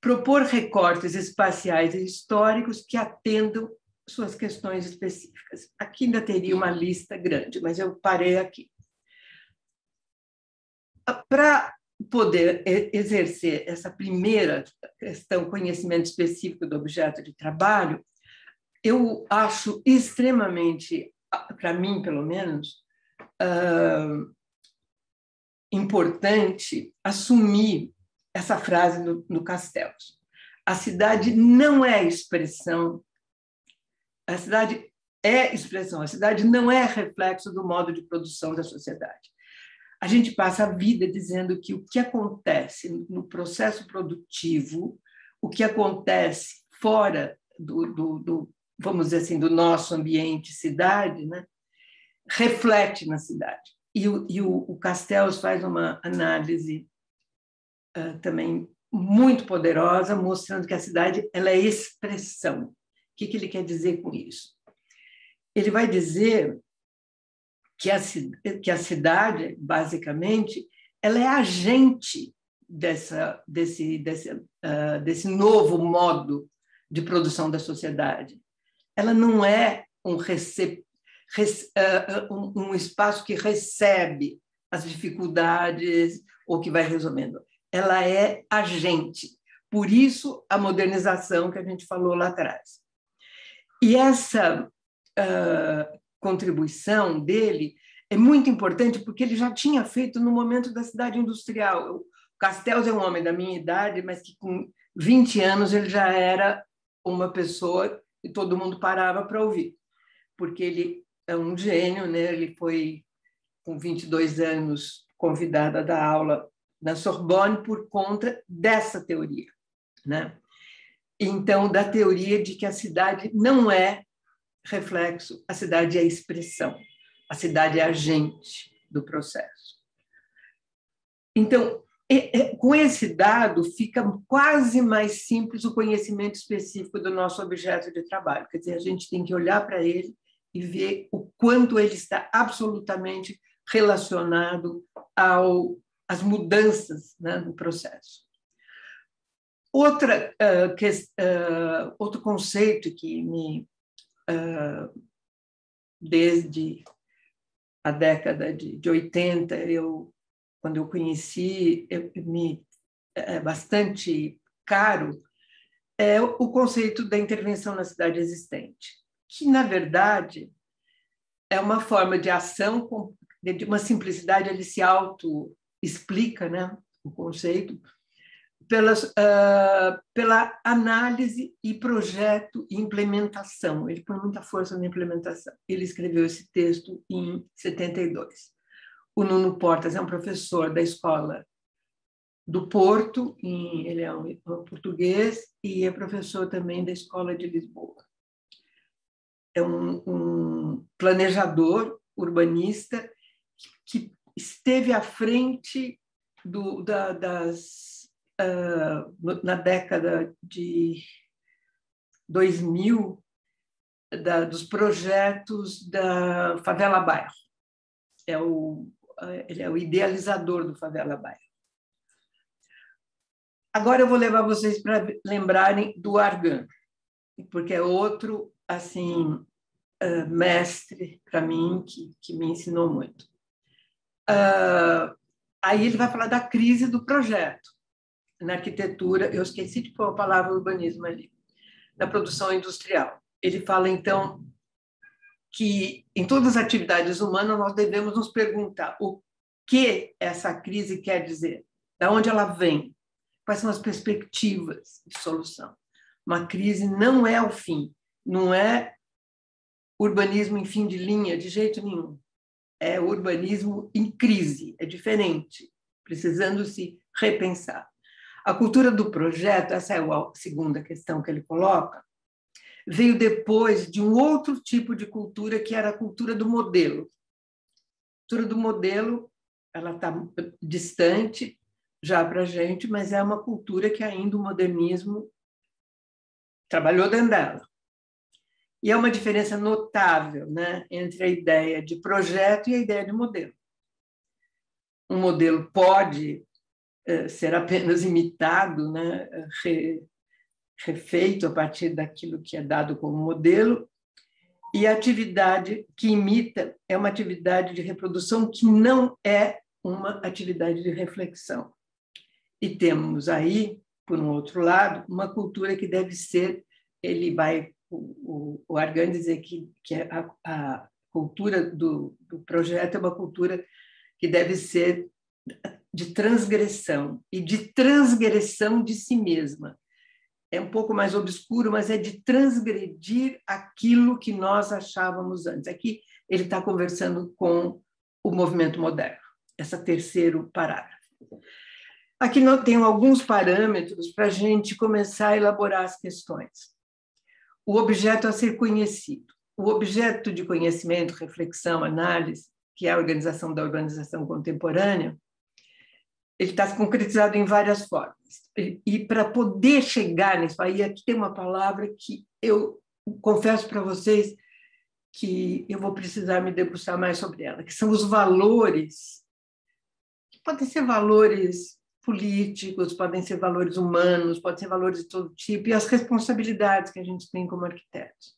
Propor recortes espaciais e históricos que atendam suas questões específicas. Aqui ainda teria uma lista grande, mas eu parei aqui. Para poder exercer essa primeira questão, conhecimento específico do objeto de trabalho, eu acho extremamente, para mim, pelo menos, importante assumir essa frase no Castells. A cidade não é expressão, a cidade é expressão, a cidade não é reflexo do modo de produção da sociedade. A gente passa a vida dizendo que o que acontece no processo produtivo, o que acontece fora vamos dizer assim, do nosso ambiente cidade, né, reflete na cidade. E o Castells faz uma análise também muito poderosa, mostrando que a cidade ela é expressão. O que ele quer dizer com isso? Ele vai dizer que a cidade, basicamente, ela é agente desse novo modo de produção da sociedade. Ela não é um espaço que recebe as dificuldades ou que vai resolvendo. Ela é agente. Por isso, a modernização que a gente falou lá atrás. E essa contribuição dele é muito importante porque ele já tinha feito no momento da cidade industrial. O Castells é um homem da minha idade, mas que com 20 anos ele já era uma pessoa que todo mundo parava para ouvir, porque ele é um gênio, né? Ele foi, com 22 anos, convidado a dar aula na Sorbonne por conta dessa teoria, né? Então, da teoria de que a cidade não é reflexo, a cidade é expressão, a cidade é agente do processo. Então, com esse dado, fica quase mais simples o conhecimento específico do nosso objeto de trabalho. Quer dizer, a gente tem que olhar para ele e ver o quanto ele está absolutamente relacionado às mudanças, né, no processo. Outro conceito que desde a década de 80, quando eu conheci, é bastante caro, é o conceito da intervenção na cidade existente, que, na verdade, é uma forma de ação, de uma simplicidade, ele se auto-explica, né, o conceito, pela análise e projeto e implementação. Ele põe muita força na implementação. Ele escreveu esse texto em 72. O Nuno Portas é um professor da escola do Porto, ele é um português, e é professor também da escola de Lisboa. É um planejador urbanista que esteve à frente na década de 2000, dos projetos da Favela Bairro. Ele é o idealizador do Favela Bairro. Agora eu vou levar vocês para lembrarem do Argan, porque é outro assim mestre para mim que me ensinou muito. Aí ele vai falar da crise do projeto na arquitetura. Eu esqueci de pôr a palavra urbanismo ali, na produção industrial. Ele fala então que em todas as atividades humanas nós devemos nos perguntar o que essa crise quer dizer, de onde ela vem, quais são as perspectivas de solução. Uma crise não é o fim, não é urbanismo em fim de linha, de jeito nenhum. É urbanismo em crise, é diferente, precisando se repensar. A cultura do projeto, essa é a segunda questão que ele coloca, veio depois de um outro tipo de cultura, que era a cultura do modelo. A cultura do modelo, ela está distante já para a gente, mas é uma cultura que ainda o modernismo trabalhou dentro dela. E é uma diferença notável, né, entre a ideia de projeto e a ideia de modelo. Um modelo pode ser apenas imitado, né, refeito a partir daquilo que é dado como modelo, e a atividade que imita é uma atividade de reprodução que não é uma atividade de reflexão. E temos aí, por um outro lado, uma cultura que deve ser, o Argan dizer que a cultura do projeto é uma cultura que deve ser de transgressão, e de transgressão de si mesma. É um pouco mais obscuro, mas é de transgredir aquilo que nós achávamos antes. Aqui ele está conversando com o movimento moderno, esse terceiro parágrafo. Aqui nós temos alguns parâmetros para a gente começar a elaborar as questões. O objeto a ser conhecido. O objeto de conhecimento, reflexão, análise, que é a organização da organização contemporânea, ele está concretizado em várias formas. E para poder chegar nisso, aí aqui tem uma palavra que eu confesso para vocês que eu vou precisar me debruçar mais sobre ela, que são os valores, que podem ser valores políticos, podem ser valores humanos, podem ser valores de todo tipo, e as responsabilidades que a gente tem como arquitetos.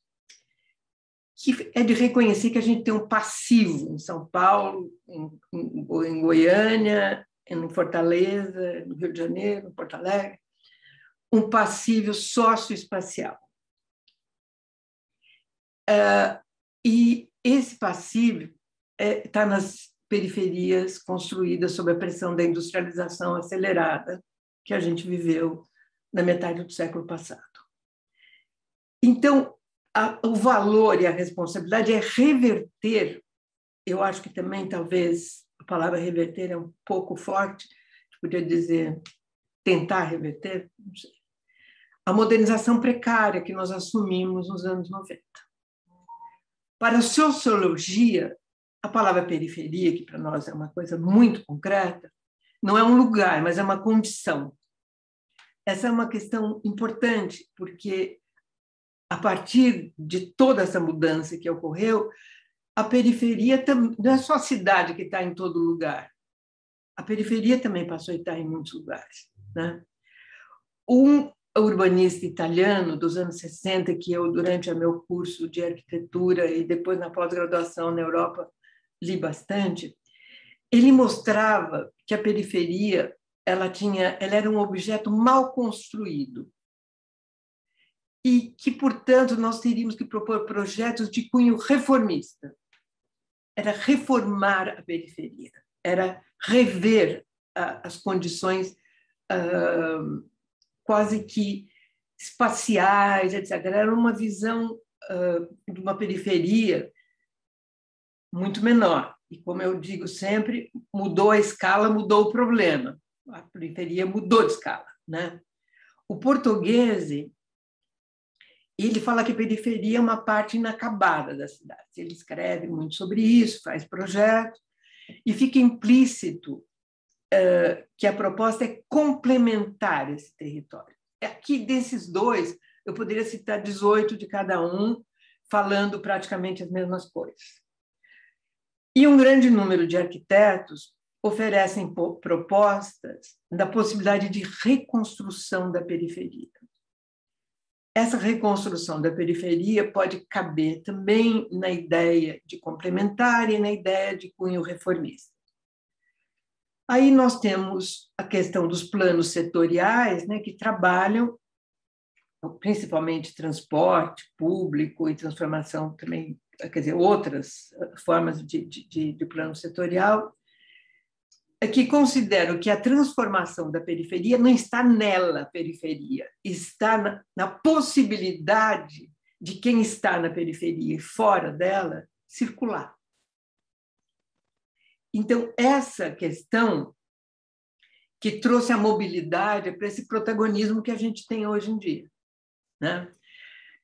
Que é de reconhecer que a gente tem um passivo em São Paulo, em Goiânia, em Fortaleza, no Rio de Janeiro, em Porto Alegre, um passivo socioespacial. E esse passivo está nas periferias construídas sob a pressão da industrialização acelerada que a gente viveu na metade do século passado. Então, o valor e a responsabilidade é reverter, eu acho que também, talvez, a palavra reverter é um pouco forte, podia dizer tentar reverter, não sei, a modernização precária que nós assumimos nos anos 90. Para a sociologia, a palavra periferia, que para nós é uma coisa muito concreta, não é um lugar, mas é uma condição. Essa é uma questão importante, porque a partir de toda essa mudança que ocorreu, a periferia não é só a cidade que está em todo lugar. A periferia também passou a estar em muitos lugares, né? Um urbanista italiano dos anos 60, que eu, durante o meu curso de arquitetura e depois na pós-graduação na Europa, li bastante, ele mostrava que a periferia ela era um objeto mal construído e que, portanto, nós teríamos que propor projetos de cunho reformista. Era reformar a periferia, era rever as condições quase que espaciais, etc. Era uma visão de uma periferia muito menor. E, como eu digo sempre, mudou a escala, mudou o problema. A periferia mudou de escala, né? O Portoghese, ele fala que a periferia é uma parte inacabada da cidade. Ele escreve muito sobre isso, faz projetos, e fica implícito que a proposta é complementar esse território. Aqui, desses dois, eu poderia citar 18 de cada um, falando praticamente as mesmas coisas. E um grande número de arquitetos oferecem propostas da possibilidade de reconstrução da periferia. Essa reconstrução da periferia pode caber também na ideia de complementar e na ideia de cunho reformista. Aí nós temos a questão dos planos setoriais, né, que trabalham principalmente transporte público e transformação também, quer dizer, outras formas de plano setorial, que consideram que a transformação da periferia não está nela, periferia, está na possibilidade de quem está na periferia e fora dela circular. Então, essa questão que trouxe a mobilidade para esse protagonismo que a gente tem hoje em dia, né?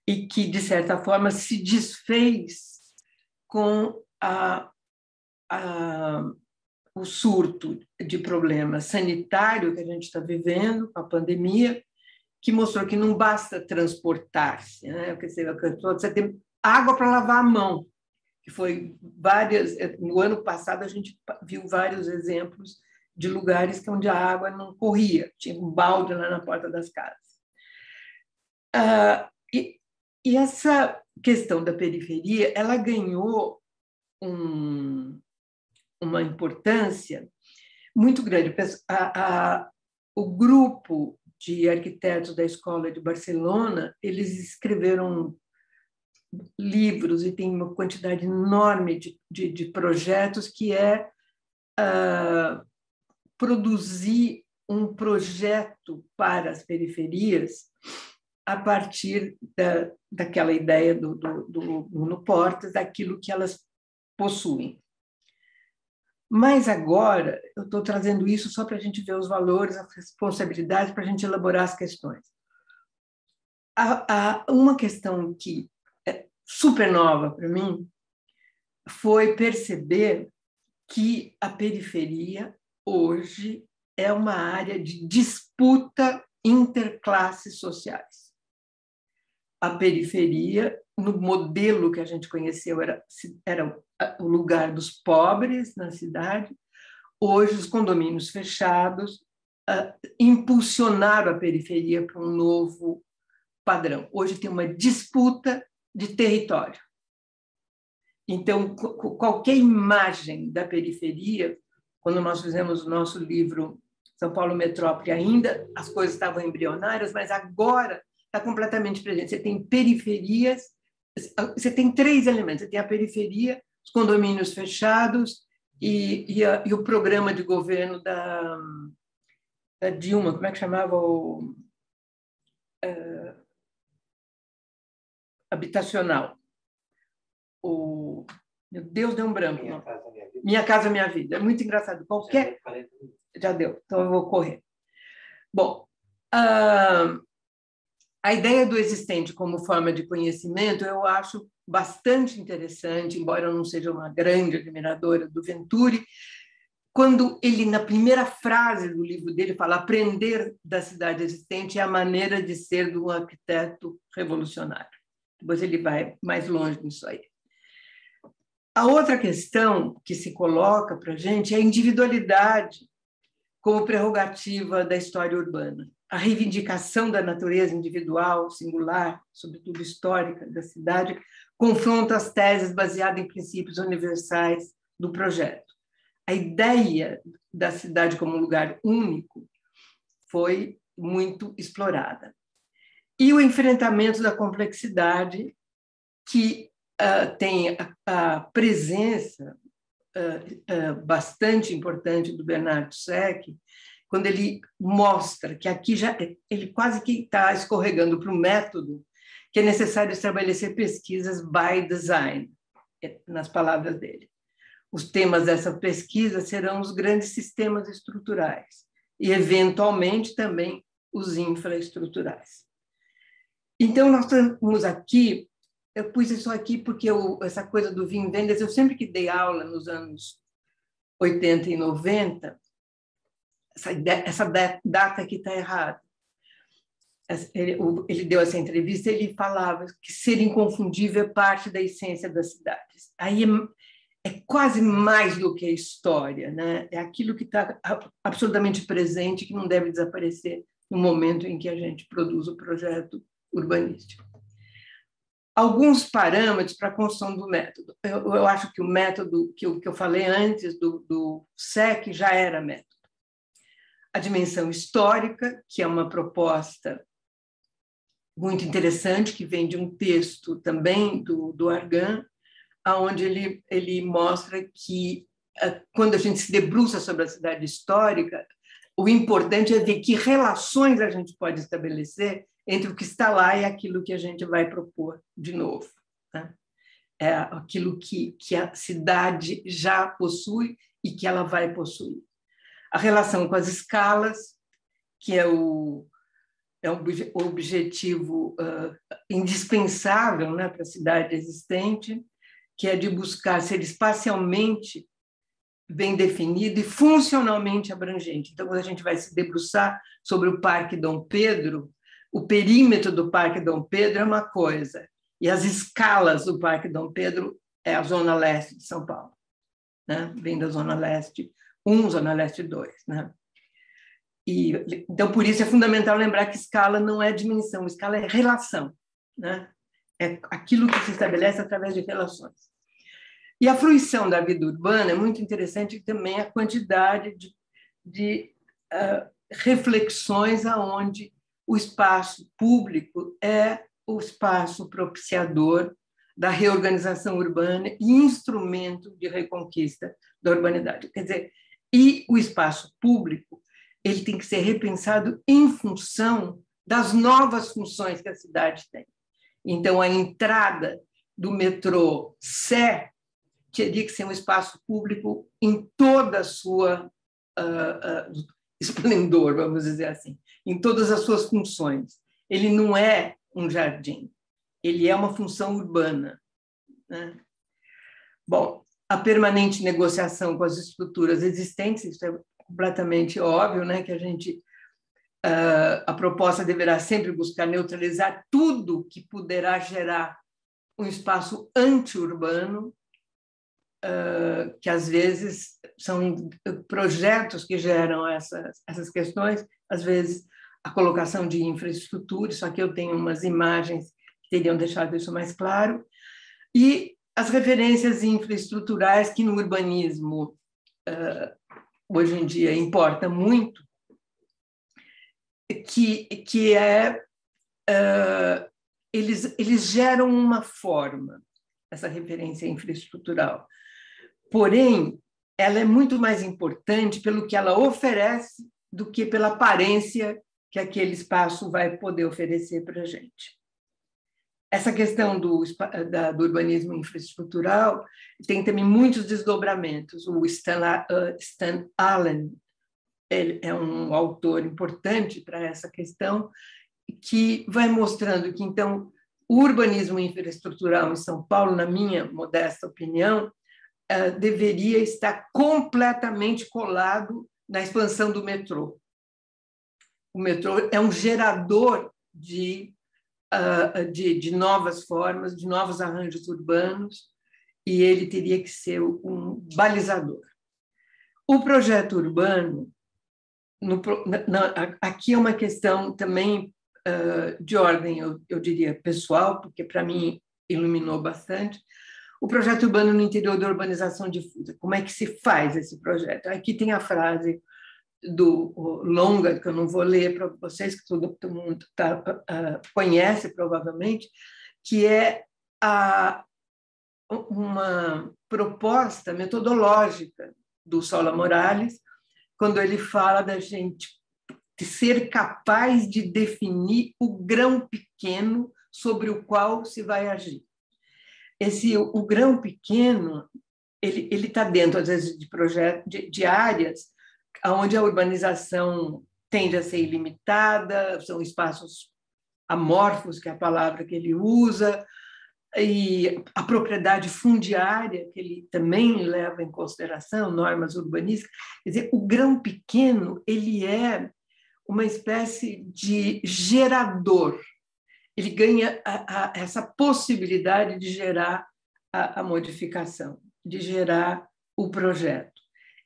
E que, de certa forma, se desfez com o surto de problema sanitário que a gente está vivendo, com a pandemia, que mostrou que não basta transportar-se, né? Você tem água para lavar a mão, que foi várias. No ano passado, a gente viu vários exemplos de lugares onde a água não corria, tinha um balde lá na porta das casas. E essa questão da periferia, ela ganhou uma importância muito grande. O grupo de arquitetos da Escola de Barcelona, eles escreveram livros e tem uma quantidade enorme de projetos que é produzir um projeto para as periferias a partir daquela ideia do Nuno Portas, daquilo que elas possuem. Mas agora eu estou trazendo isso só para a gente ver os valores, as responsabilidades, para a gente elaborar as questões. Uma questão que é super nova para mim foi perceber que a periferia hoje é uma área de disputa interclasses sociais. A periferia, no modelo que a gente conheceu, era o lugar dos pobres na cidade. Hoje, os condomínios fechados impulsionaram a periferia para um novo padrão. Hoje tem uma disputa de território. Então, qualquer imagem da periferia, quando nós fizemos o nosso livro São Paulo Metrópole, ainda as coisas estavam embrionárias, mas agora está completamente presente. Você tem periferias, você tem três elementos. Você tem a periferia, os condomínios fechados e o programa de governo da Dilma, como é que chamava? Habitacional. Meu Deus, deu um branco. Minha Casa Minha Vida. É muito engraçado. Qualquer... Já deu, então eu vou correr. Bom, a ideia do existente como forma de conhecimento eu acho bastante interessante, embora eu não seja uma grande admiradora do Venturi, quando ele, na primeira frase do livro dele, fala aprender da cidade existente é a maneira de ser de um arquiteto revolucionário. Depois ele vai mais longe nisso aí. A outra questão que se coloca para a gente é a individualidade como prerrogativa da história urbana. A reivindicação da natureza individual, singular, sobretudo histórica, da cidade, confronta as teses baseadas em princípios universais do projeto. A ideia da cidade como um lugar único foi muito explorada. E o enfrentamento da complexidade, que tem a presença bastante importante do Bernardo Seck, quando ele mostra que aqui ele quase que está escorregando para o método que é necessário estabelecer pesquisas by design, nas palavras dele. Os temas dessa pesquisa serão os grandes sistemas estruturais e, eventualmente, também os infraestruturais. Então, nós estamos aqui, eu pus isso aqui porque essa coisa do Wim Wenders, eu sempre que dei aula nos anos 80 e 90, essa data aqui está errada. Ele deu essa entrevista, ele falava que ser inconfundível é parte da essência das cidades. Aí é quase mais do que a história, né? É aquilo que está absolutamente presente, que não deve desaparecer no momento em que a gente produz o projeto urbanístico. Alguns parâmetros para a construção do método. Eu acho que o método que eu falei antes do SEC já era método. A dimensão histórica, que é uma proposta muito interessante, que vem de um texto também do Argan, onde ele mostra que, quando a gente se debruça sobre a cidade histórica, o importante é ver que relações a gente pode estabelecer entre o que está lá e aquilo que a gente vai propor de novo, né? É aquilo que a cidade já possui e que ela vai possuir. a relação com as escalas, que é o objetivo indispensável, né, para a cidade existente, que é de buscar ser espacialmente bem definido e funcionalmente abrangente. Então, quando a gente vai se debruçar sobre o Parque Dom Pedro, o perímetro do Parque Dom Pedro é uma coisa, e as escalas do Parque Dom Pedro é a Zona Leste de São Paulo, né? Vem da Zona Leste 1, Zona Leste 2. Né? Então, por isso é fundamental lembrar que escala não é dimensão, escala é relação. Né? É aquilo que se estabelece através de relações. E a fruição da vida urbana é muito interessante também a quantidade de reflexões aonde o espaço público é o espaço propiciador da reorganização urbana e instrumento de reconquista da urbanidade. Quer dizer, e o espaço público ele tem que ser repensado em função das novas funções que a cidade tem. Então, a entrada do metrô Sé teria que ser um espaço público em toda a sua esplendor, vamos dizer assim, em todas as suas funções. Ele não é um jardim, ele é uma função urbana. Né? Bom, a permanente negociação com as estruturas existentes, isso é completamente óbvio, né, que a proposta deverá sempre buscar neutralizar tudo que poderá gerar um espaço anti-urbano, que às vezes são projetos que geram essas questões, às vezes a colocação de infraestrutura, só que eu tenho umas imagens que teriam deixado isso mais claro, e as referências infraestruturais que no urbanismo hoje em dia importa muito, que eles geram uma forma, essa referência infraestrutural. Porém, ela é muito mais importante pelo que ela oferece do que pela aparência que aquele espaço vai poder oferecer para a gente. Essa questão do urbanismo infraestrutural tem também muitos desdobramentos. O Stan Allen ele é um autor importante para essa questão, que vai mostrando que, então, o urbanismo infraestrutural em São Paulo, na minha modesta opinião, deveria estar completamente colado na expansão do metrô. O metrô é um gerador de novas formas, de novos arranjos urbanos, e ele teria que ser um balizador. O projeto urbano, aqui é uma questão também de ordem, eu diria, pessoal, porque para mim iluminou bastante. O projeto urbano no interior da urbanização difusa. Como é que se faz esse projeto? Aqui tem a frase longa, que eu não vou ler para vocês, que todo mundo conhece provavelmente, que é uma proposta metodológica do Sola Morales, quando ele fala da gente de ser capaz de definir o grão pequeno sobre o qual se vai agir. O grão pequeno ele está dentro, às vezes, de projetos, de áreas onde a urbanização tende a ser ilimitada, são espaços amorfos, que é a palavra que ele usa, e a propriedade fundiária, que ele também leva em consideração, normas urbanísticas. Quer dizer, o grão pequeno ele é uma espécie de gerador. Ele ganha essa possibilidade de gerar a modificação, de gerar o projeto.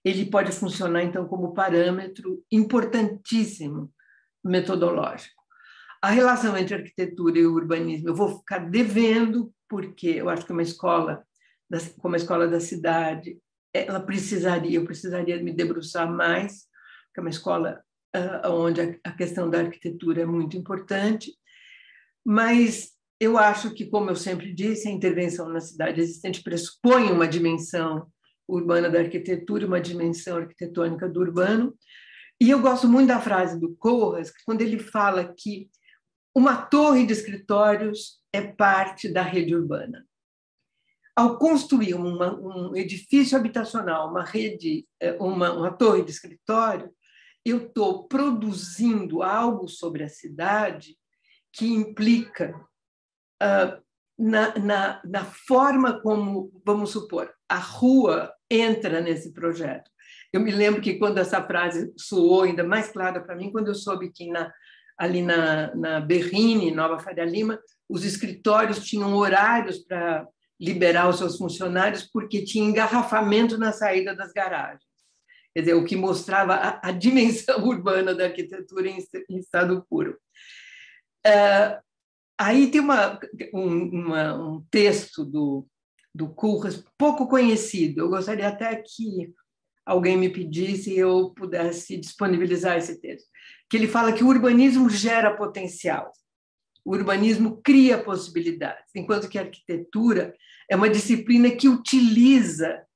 Ele pode funcionar, então, como parâmetro importantíssimo metodológico. A relação entre arquitetura e urbanismo eu vou ficar devendo, porque eu acho que uma escola, como a escola da cidade, eu precisaria me debruçar mais, porque é uma escola onde a questão da arquitetura é muito importante, mas eu acho que, como eu sempre disse, a intervenção na cidade existente pressupõe uma dimensão urbana da arquitetura, uma dimensão arquitetônica do urbano, e eu gosto muito da frase do Kohlraasch, quando ele fala que uma torre de escritórios é parte da rede urbana. ao construir um edifício habitacional, uma rede, uma torre de escritório, eu estou produzindo algo sobre a cidade que implica na forma como, vamos supor, a rua entra nesse projeto. Eu me lembro que quando essa frase soou ainda mais clara para mim, quando eu soube que ali na Berrini, Nova Faria Lima, os escritórios tinham horários para liberar os seus funcionários porque tinha engarrafamento na saída das garagens. Quer dizer, o que mostrava a dimensão urbana da arquitetura em estado puro. Aí tem um texto do Koolhaas pouco conhecido. Eu gostaria até que alguém me pedisse e eu pudesse disponibilizar esse texto, que ele fala que o urbanismo gera potencial, o urbanismo cria possibilidades, enquanto que a arquitetura é uma disciplina que utiliza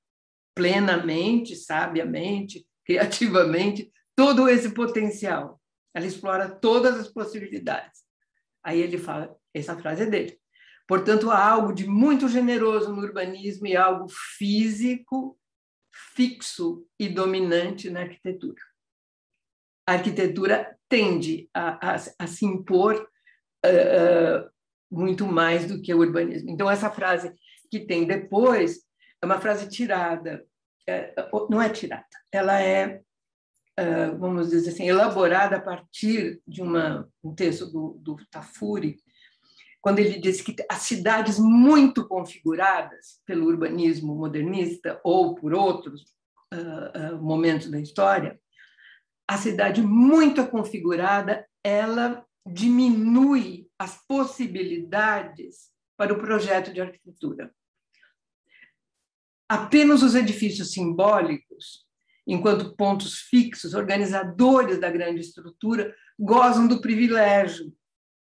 plenamente, sabiamente, criativamente, todo esse potencial. Ela explora todas as possibilidades. Aí ele fala, essa frase é dele. Portanto, há algo de muito generoso no urbanismo e algo físico, fixo e dominante na arquitetura. A arquitetura tende a se impor muito mais do que o urbanismo. Então, essa frase que tem depois é uma frase tirada, não é tirada, ela é, vamos dizer assim, elaborada a partir de um texto do Tafuri, quando ele diz que as cidades muito configuradas pelo urbanismo modernista ou por outros momentos da história, a cidade muito configurada, ela diminui as possibilidades para o projeto de arquitetura. Apenas os edifícios simbólicos, enquanto pontos fixos, organizadores da grande estrutura, gozam do privilégio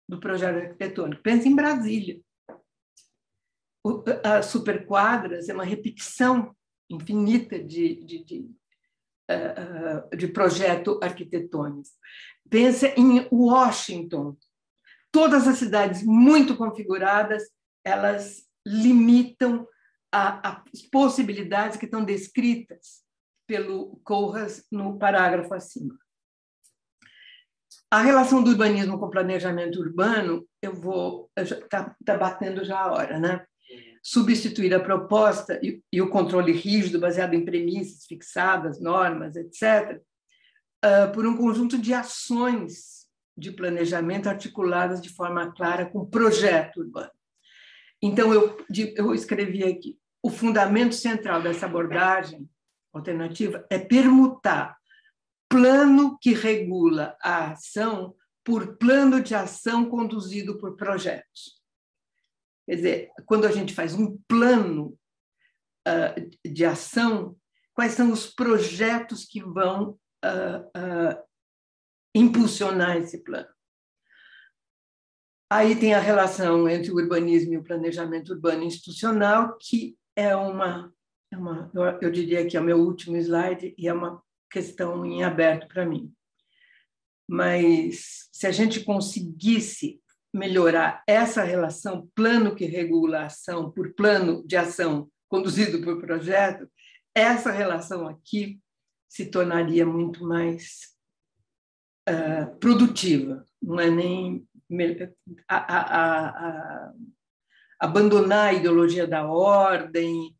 do projeto arquitetônico. Pensa em Brasília. As superquadras é uma repetição infinita de projeto arquitetônico. Pensa em Washington. Todas as cidades muito configuradas, elas limitam as possibilidades que estão descritas pelo Koolhaas no parágrafo acima. A relação do urbanismo com o planejamento urbano, está batendo já a hora, né? Substituir a proposta e o controle rígido, baseado em premissas fixadas, normas, etc., por um conjunto de ações de planejamento articuladas de forma clara com o projeto urbano. Então, eu escrevi aqui, o fundamento central dessa abordagem alternativa é permutar plano que regula a ação por plano de ação conduzido por projetos. Quer dizer, quando a gente faz um plano de ação, quais são os projetos que vão impulsionar esse plano? Aí tem a relação entre o urbanismo e o planejamento urbano institucional, que é eu diria que é o meu último slide, e é uma questão em aberto para mim. Mas se a gente conseguisse melhorar essa relação, plano que regula a ação por plano de ação conduzido por projeto, essa relação aqui se tornaria muito mais produtiva. Não é nem abandonar a ideologia da ordem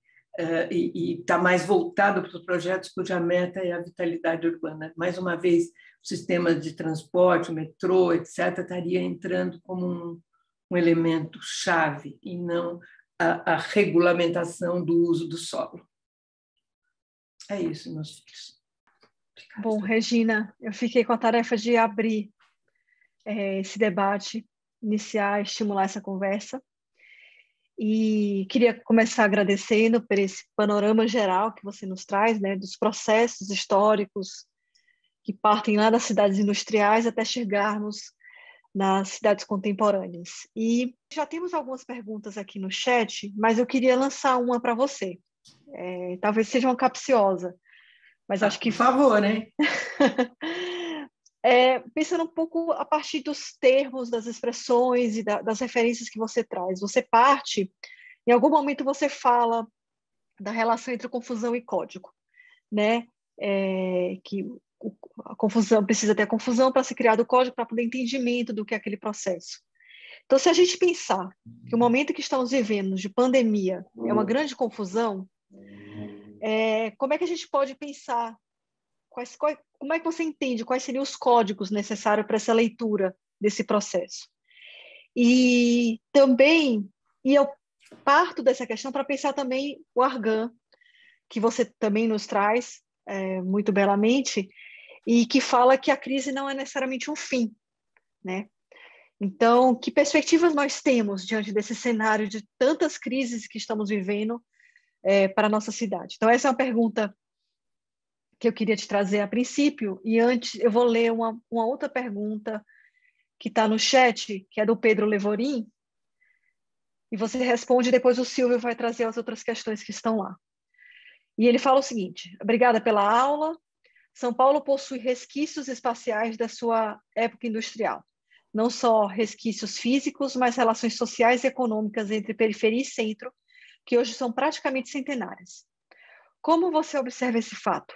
e estar mais voltado para os projetos cuja meta é a vitalidade urbana. Mais uma vez, o sistema de transporte, o metrô, etc., estaria entrando como um elemento chave e não a regulamentação do uso do solo. É isso, meus filhos. Bom, Regina, eu fiquei com a tarefa de abrir esse debate, iniciar, estimular essa conversa. E queria começar agradecendo por esse panorama geral que você nos traz, né, dos processos históricos que partem lá das cidades industriais até chegarmos nas cidades contemporâneas. E já temos algumas perguntas aqui no chat, mas eu queria lançar uma para você. Talvez seja uma capciosa, mas acho que... Por favor, né? Pensando um pouco a partir dos termos, das expressões e das referências que você traz. Você parte Em algum momento você fala da relação entre confusão e código, né? Que a confusão precisa ter a confusão para ser criado o código, para poder entendimento do que é aquele processo. Então, se a gente pensar que o momento que estamos vivendo de pandemia é uma grande confusão, como é que a gente pode pensar? Como é que você entende quais seriam os códigos necessários para essa leitura desse processo? E também, eu parto dessa questão para pensar também o Argan, que você também nos traz muito belamente, e que fala que a crise não é necessariamente um fim, né? Então, que perspectivas nós temos diante desse cenário de tantas crises que estamos vivendo para a nossa cidade? Então, essa é uma pergunta que eu queria te trazer a princípio, e antes eu vou ler uma outra pergunta que está no chat, que é do Pedro Levorim, e você responde, depois o Silvio vai trazer as outras questões que estão lá. E ele fala o seguinte: obrigada pela aula. São Paulo possui resquícios espaciais da sua época industrial. Não só resquícios físicos, mas relações sociais e econômicas entre periferia e centro, que hoje são praticamente centenárias. Como você observa esse fato?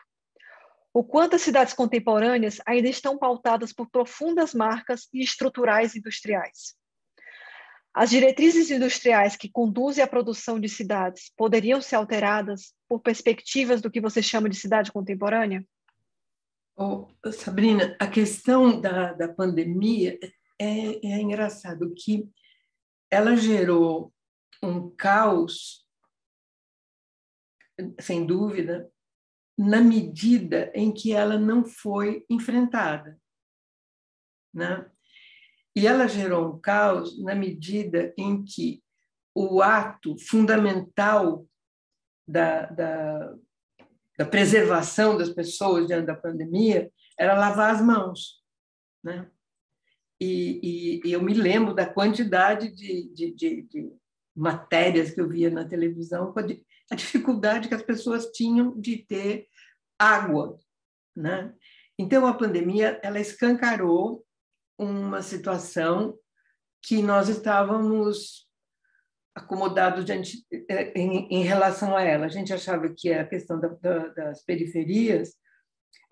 O quanto as cidades contemporâneas ainda estão pautadas por profundas marcas e estruturais industriais? As diretrizes industriais que conduzem à produção de cidades poderiam ser alteradas por perspectivas do que você chama de cidade contemporânea? Sabrina, a questão da pandemia é engraçado que ela gerou um caos, sem dúvida, na medida em que ela não foi enfrentada, né? E ela gerou um caos na medida em que o ato fundamental da preservação das pessoas diante da pandemia era lavar as mãos, né? E eu me lembro da quantidade de matérias que eu via na televisão, a dificuldade que as pessoas tinham de ter água, né? Então, a pandemia ela escancarou uma situação que nós estávamos acomodados em relação a ela. A gente achava que a questão das periferias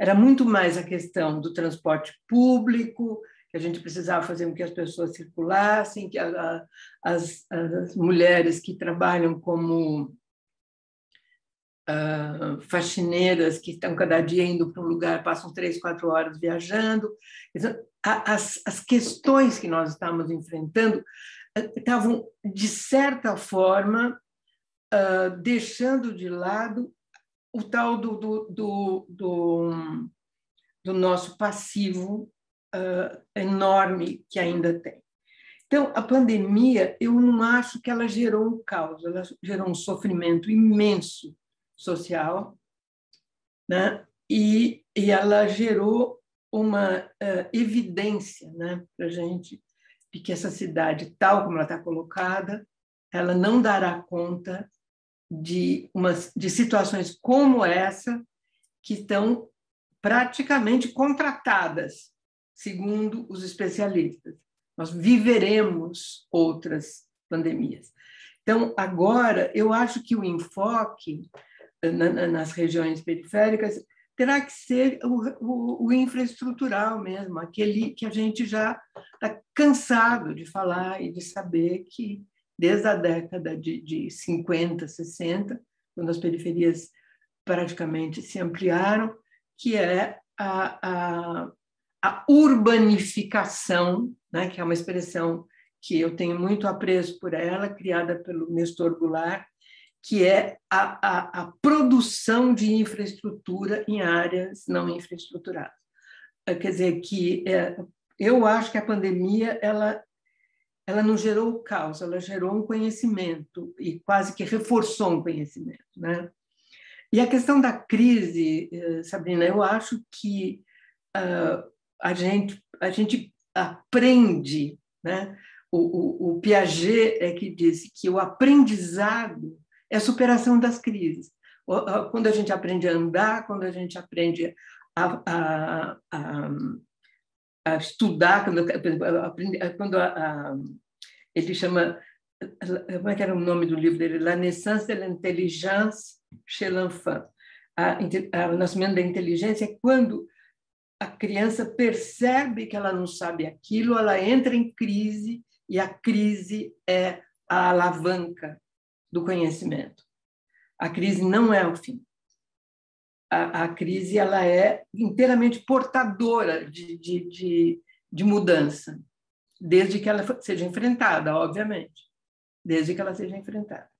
era muito mais a questão do transporte público, que a gente precisava fazer com que as pessoas circulassem, que as mulheres que trabalham como faxineiras, que estão cada dia indo para um lugar, passam 3, 4 horas viajando. As questões que nós estávamos enfrentando estavam, de certa forma, deixando de lado o tal do nosso passivo enorme que ainda tem. Então, a pandemia, eu não acho que ela gerou um caos, ela gerou um sofrimento imenso social, né? E ela gerou uma evidência, né, para a gente de que essa cidade, tal como ela está colocada, ela não dará conta de situações como essa, que estão praticamente contratadas, segundo os especialistas. Nós viveremos outras pandemias. Então, agora, eu acho que o enfoque nas regiões periféricas terá que ser o infraestrutural mesmo, aquele que a gente já está cansado de falar e de saber que, desde a década de 50, 60, quando as periferias praticamente se ampliaram, que é a urbanificação, né, que é uma expressão que eu tenho muito apreço por ela, criada pelo Nestor Goulart, que é a produção de infraestrutura em áreas não infraestruturadas. Quer dizer, que eu acho que a pandemia ela não gerou o caos, ela gerou um conhecimento e quase que reforçou um conhecimento, né? E a questão da crise, Sabrina, eu acho que a gente aprende, né? O Piaget é que disse que o aprendizado é a superação das crises. Quando a gente aprende a andar, quando a gente aprende a estudar, quando ele chama como é que era o nome do livro dele? La naissance de l'intelligence chez l'enfant. O nascimento da inteligência é quando a criança percebe que ela não sabe aquilo, ela entra em crise, e a crise é a alavanca do conhecimento. A crise não é o fim. A crise ela é inteiramente portadora de mudança, desde que ela seja enfrentada, obviamente. Desde que ela seja enfrentada.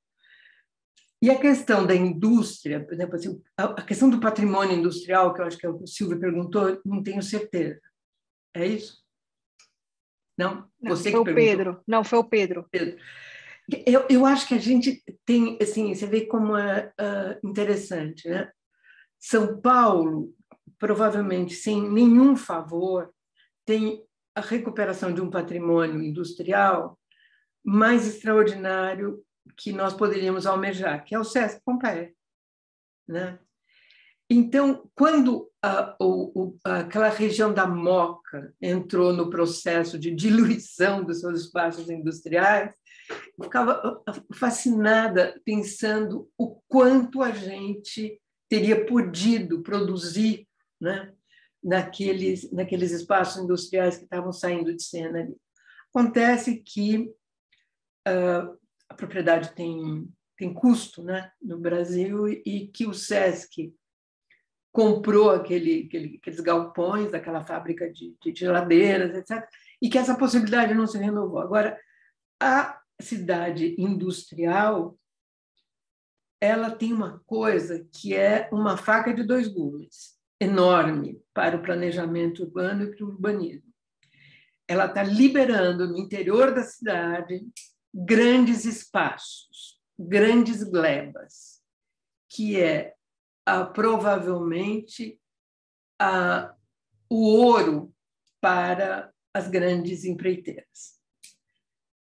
E a questão da indústria, por exemplo, assim, a questão do patrimônio industrial, que eu acho que o Silvio perguntou, não tenho certeza. É isso? Não? Você que perguntou. Pedro. Não, foi o Pedro. Pedro. Eu acho que a gente tem, assim, você vê como é interessante, né? São Paulo, provavelmente sem nenhum favor, tem a recuperação de um patrimônio industrial mais extraordinário que nós poderíamos almejar, que é o Sesc Pompeia, né? Então, quando aquela região da Moca entrou no processo de diluição dos seus espaços industriais, eu ficava fascinada pensando o quanto a gente teria podido produzir, né, naqueles espaços industriais que estavam saindo de cena ali. Acontece que a propriedade tem custo, né, no Brasil, e que o Sesc comprou aqueles galpões daquela fábrica de geladeiras, etc., e que essa possibilidade não se renovou. Agora, a cidade industrial, ela tem uma coisa que é uma faca de dois gumes, enorme para o planejamento urbano e para o urbanismo. Ela está liberando no interior da cidade grandes espaços, grandes glebas, que é provavelmente o ouro para as grandes empreiteiras.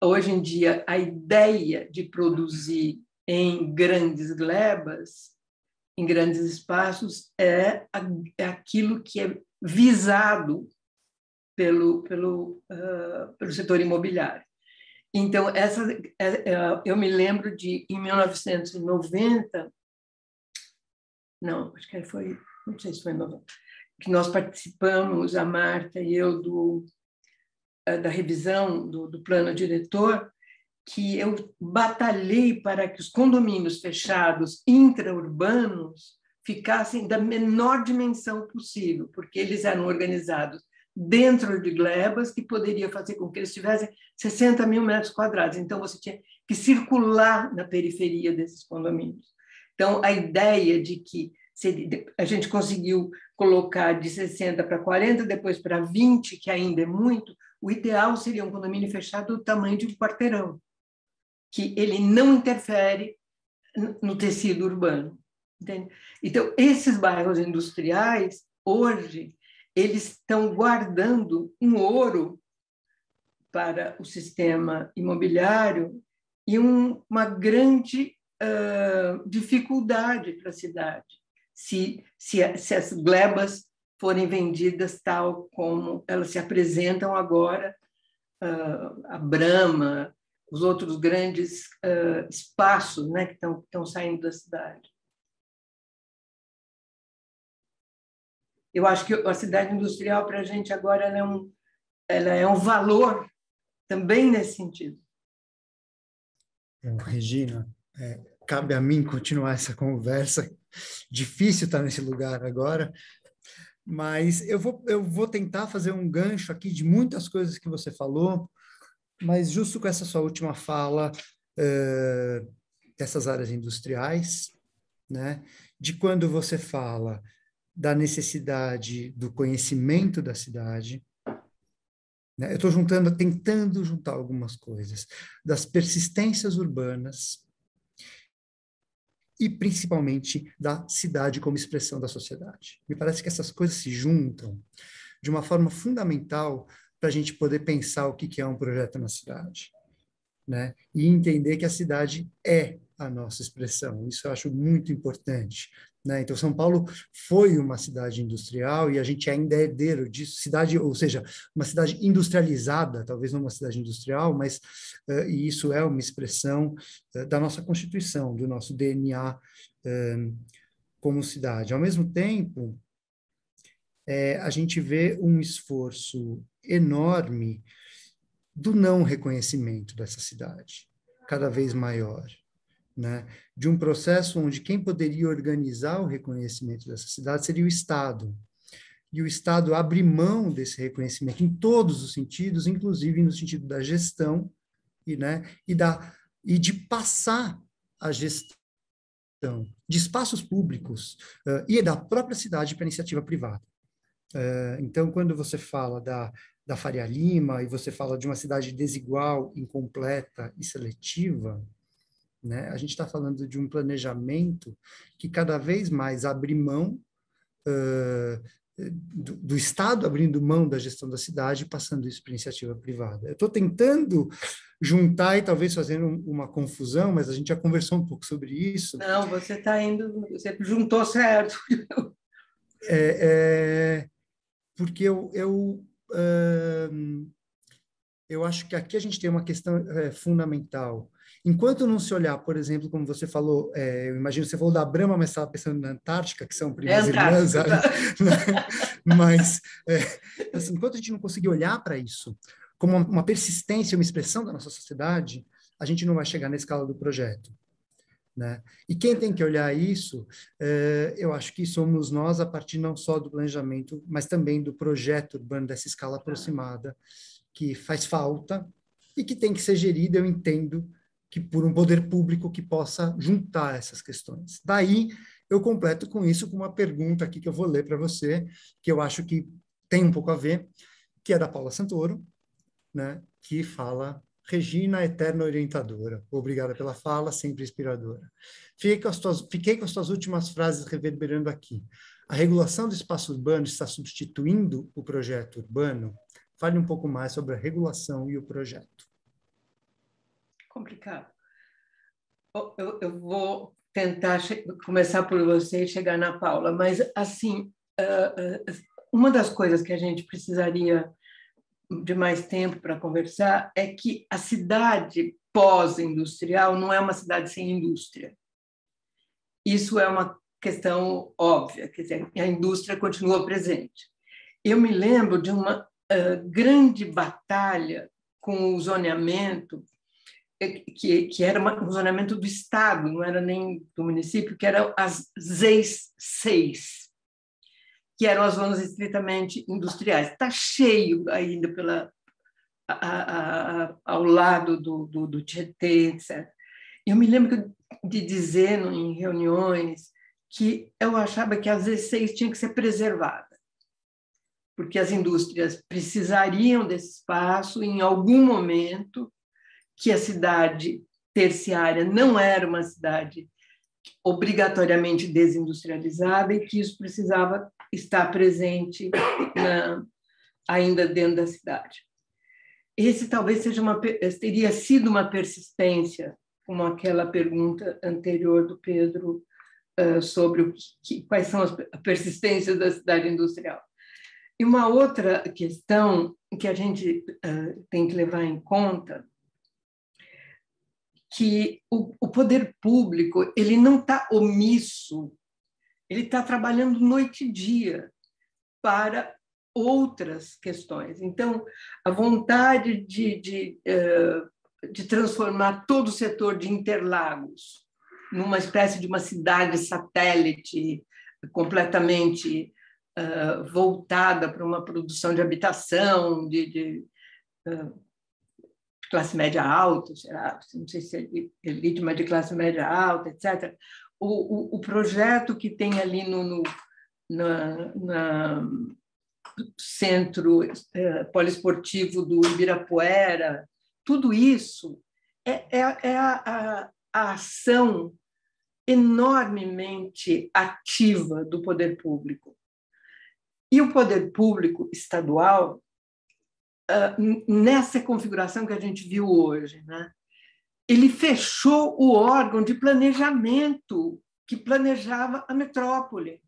Hoje em dia, a ideia de produzir em grandes glebas, em grandes espaços, é aquilo que é visado pelo setor imobiliário. Então, eu me lembro de, em 1990, não, acho que foi, não sei se foi em 90, que nós participamos, a Marta e eu, da revisão do plano diretor, que eu batalhei para que os condomínios fechados intraurbanos ficassem da menor dimensão possível, porque eles eram organizados dentro de glebas que poderia fazer com que eles tivessem 60 mil metros quadrados. Então, você tinha que circular na periferia desses condomínios. Então, a ideia de que a gente conseguiu colocar de 60 para 40, depois para 20, que ainda é muito, o ideal seria um condomínio fechado do tamanho de um quarteirão, que ele não interfere no tecido urbano. Entende? Então, esses bairros industriais, hoje, eles estão guardando um ouro para o sistema imobiliário e uma grande dificuldade para a cidade, se as glebas forem vendidas tal como elas se apresentam agora, a Brama, os outros grandes espaços, né, que estão saindo da cidade. Eu acho que a cidade industrial, para a gente agora, ela é um valor também nesse sentido. Regina, cabe a mim continuar essa conversa. Difícil estar nesse lugar agora, mas eu vou tentar fazer um gancho aqui de muitas coisas que você falou, mas justo com essa sua última fala dessas áreas industriais, né? De quando você fala da necessidade do conhecimento da cidade, né? Eu estou tentando juntar algumas coisas, das persistências urbanas e principalmente da cidade como expressão da sociedade. Me parece que essas coisas se juntam de uma forma fundamental para a gente poder pensar o que é um projeto na cidade, né? E entender que a cidade é a nossa expressão. Isso eu acho muito importante, né? Então, São Paulo foi uma cidade industrial e a gente ainda é herdeiro disso, cidade, ou seja, uma cidade industrializada, talvez não uma cidade industrial, mas e isso é uma expressão da nossa Constituição, do nosso DNA como cidade. Ao mesmo tempo, a gente vê um esforço enorme do não reconhecimento dessa cidade, cada vez maior, né? De um processo onde quem poderia organizar o reconhecimento dessa cidade seria o Estado. E o Estado abre mão desse reconhecimento em todos os sentidos, inclusive no sentido da gestão e de passar a gestão de espaços públicos e da própria cidade para a iniciativa privada. Então, quando você fala da Faria Lima e você fala de uma cidade desigual, incompleta e seletiva, né, a gente está falando de um planejamento que cada vez mais abre mão do Estado abrindo mão da gestão da cidade e passando isso para a iniciativa privada. Eu estou tentando juntar e talvez fazendo uma confusão, mas a gente já conversou um pouco sobre isso. Não, você está indo, você juntou certo. Porque eu acho que aqui a gente tem uma questão fundamental. Enquanto não se olhar, por exemplo, como você falou, eu imagino que você falou da Brahma, mas estava pensando na Antártica, que são primas irmãs, mas assim, enquanto a gente não conseguir olhar para isso como uma persistência, uma expressão da nossa sociedade, a gente não vai chegar na escala do projeto, né? E quem tem que olhar isso, eu acho que somos nós, a partir não só do planejamento, mas também do projeto urbano dessa escala aproximada, que faz falta e que tem que ser gerido, eu entendo, que por um poder público que possa juntar essas questões. Daí, eu completo com isso com uma pergunta aqui que eu vou ler para você, que eu acho que tem um pouco a ver, que é da Paula Santoro, né, que fala: Regina, eterna orientadora, obrigada pela fala, sempre inspiradora. Fiquei com as tuas últimas frases reverberando aqui. A regulação do espaço urbano está substituindo o projeto urbano? Fale um pouco mais sobre a regulação e o projeto. Complicado. Eu vou tentar começar por você e chegar na Paula, mas, assim, uma das coisas que a gente precisaria de mais tempo para conversar é que a cidade pós-industrial não é uma cidade sem indústria. Isso é uma questão óbvia, quer dizer, a indústria continua presente. Eu me lembro de uma grande batalha com o zoneamento, que era um zoneamento do Estado, não era nem do município, que eram as ZEIS 6, que eram as zonas estritamente industriais. Está cheio ainda ao lado do Tietê, etc. Eu me lembro de dizer em reuniões que eu achava que a Z6 tinha que ser preservada, porque as indústrias precisariam desse espaço em algum momento, que a cidade terciária não era uma cidade obrigatoriamente desindustrializada e que isso precisava estar presente ainda dentro da cidade. Esse talvez teria sido uma persistência, como aquela pergunta anterior do Pedro sobre quais são as persistências da cidade industrial. E uma outra questão que a gente tem que levar em conta, que o poder público ele não está omisso, ele está trabalhando noite e dia para outras questões. Então, a vontade de transformar todo o setor de Interlagos numa espécie de uma cidade satélite completamente voltada para uma produção de habitação, de classe média alta, será? Não sei se é elite, mas de classe média alta, etc. O projeto que tem ali no centro poliesportivo do Ibirapuera, tudo isso é a ação enormemente ativa do poder público. E o poder público estadual, nessa configuração que a gente viu hoje, né? ele fechou o órgão de planejamento que planejava a metrópole.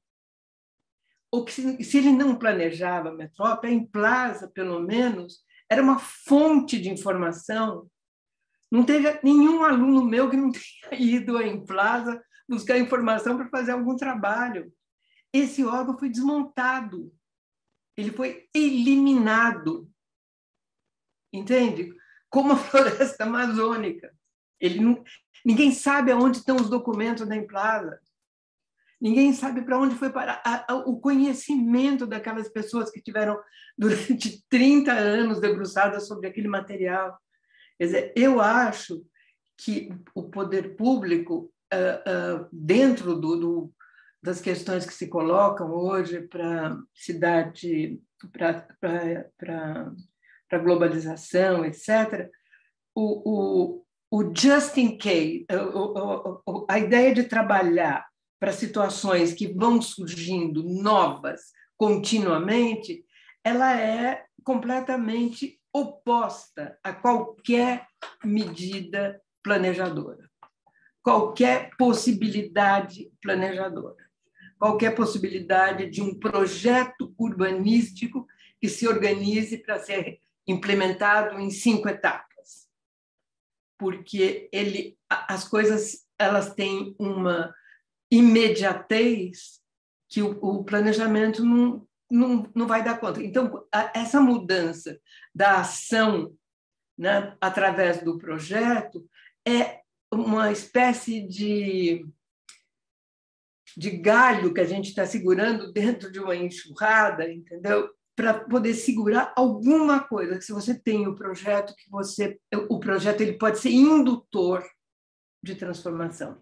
Ou que, se ele não planejava a metrópole, a Emplasa, pelo menos, era uma fonte de informação. Não teve nenhum aluno meu que não tenha ido à Emplasa buscar informação para fazer algum trabalho. Esse órgão foi desmontado, ele foi eliminado, entende? Como a floresta amazônica. Ninguém sabe aonde estão os documentos da Emplasa. Ninguém sabe para onde foi parar o conhecimento daquelas pessoas que tiveram durante 30 anos debruçadas sobre aquele material. Quer dizer, eu acho que o poder público, dentro das questões que se colocam hoje para a cidade, para a globalização, etc., o just in case, a ideia de trabalhar para situações que vão surgindo novas continuamente, ela é completamente oposta a qualquer medida planejadora, qualquer possibilidade planejadora, qualquer possibilidade de um projeto urbanístico que se organize para ser implementado em 5 etapas, porque as coisas elas têm uma imediatez que o planejamento não vai dar conta. Então, essa mudança da ação, né, através do projeto é uma espécie de galho que a gente está segurando dentro de uma enxurrada, entendeu? Para poder segurar alguma coisa. Se você tem o projeto, o projeto ele pode ser indutor de transformação.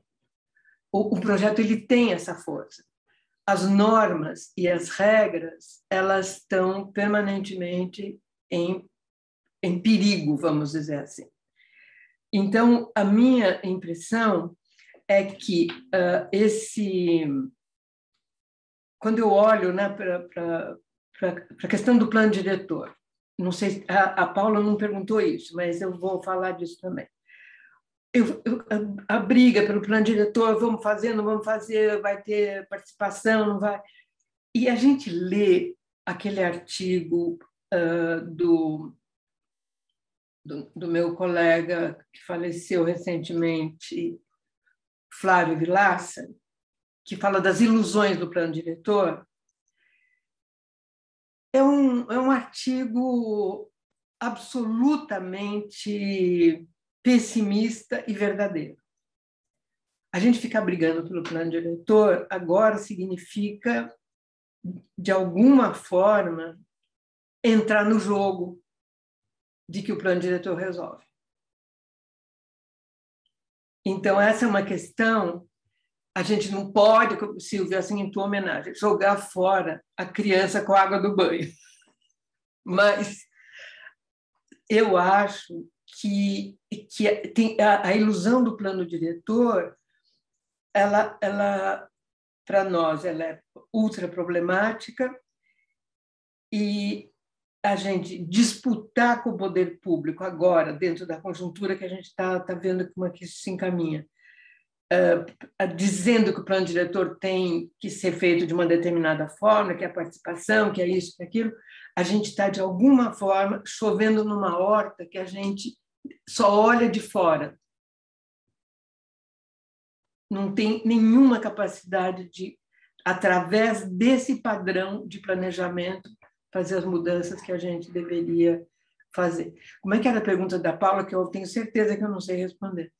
O projeto ele tem essa força. As normas e as regras elas estão permanentemente em perigo, vamos dizer assim. Então, a minha impressão é que quando eu olho, né, para a questão do plano diretor, não sei, a Paula não perguntou isso, mas eu vou falar disso também. A briga pelo plano diretor, vamos fazer, não vamos fazer, vai ter participação, não vai. E a gente lê aquele artigo do meu colega que faleceu recentemente, Flávio Vilaça, que fala das ilusões do plano diretor. É um artigo absolutamente pessimista e verdadeiro. A gente ficar brigando pelo plano diretor agora significa, de alguma forma, entrar no jogo de que o plano diretor resolve. Então, essa é uma questão, a gente não pode, Silvia, assim, em tua homenagem, jogar fora a criança com a água do banho. Mas eu acho que tem a ilusão do plano diretor, ela para nós, ela é ultra problemática e a gente disputar com o poder público agora, dentro da conjuntura que a gente está vendo como é que isso se encaminha, dizendo que o plano diretor tem que ser feito de uma determinada forma, que é a participação, que é isso, que é aquilo, a gente está, de alguma forma, chovendo numa horta que a gente só olha de fora. Não tem nenhuma capacidade de, através desse padrão de planejamento, fazer as mudanças que a gente deveria fazer. Como é que era a pergunta da Paula, que eu tenho certeza que eu não sei responder?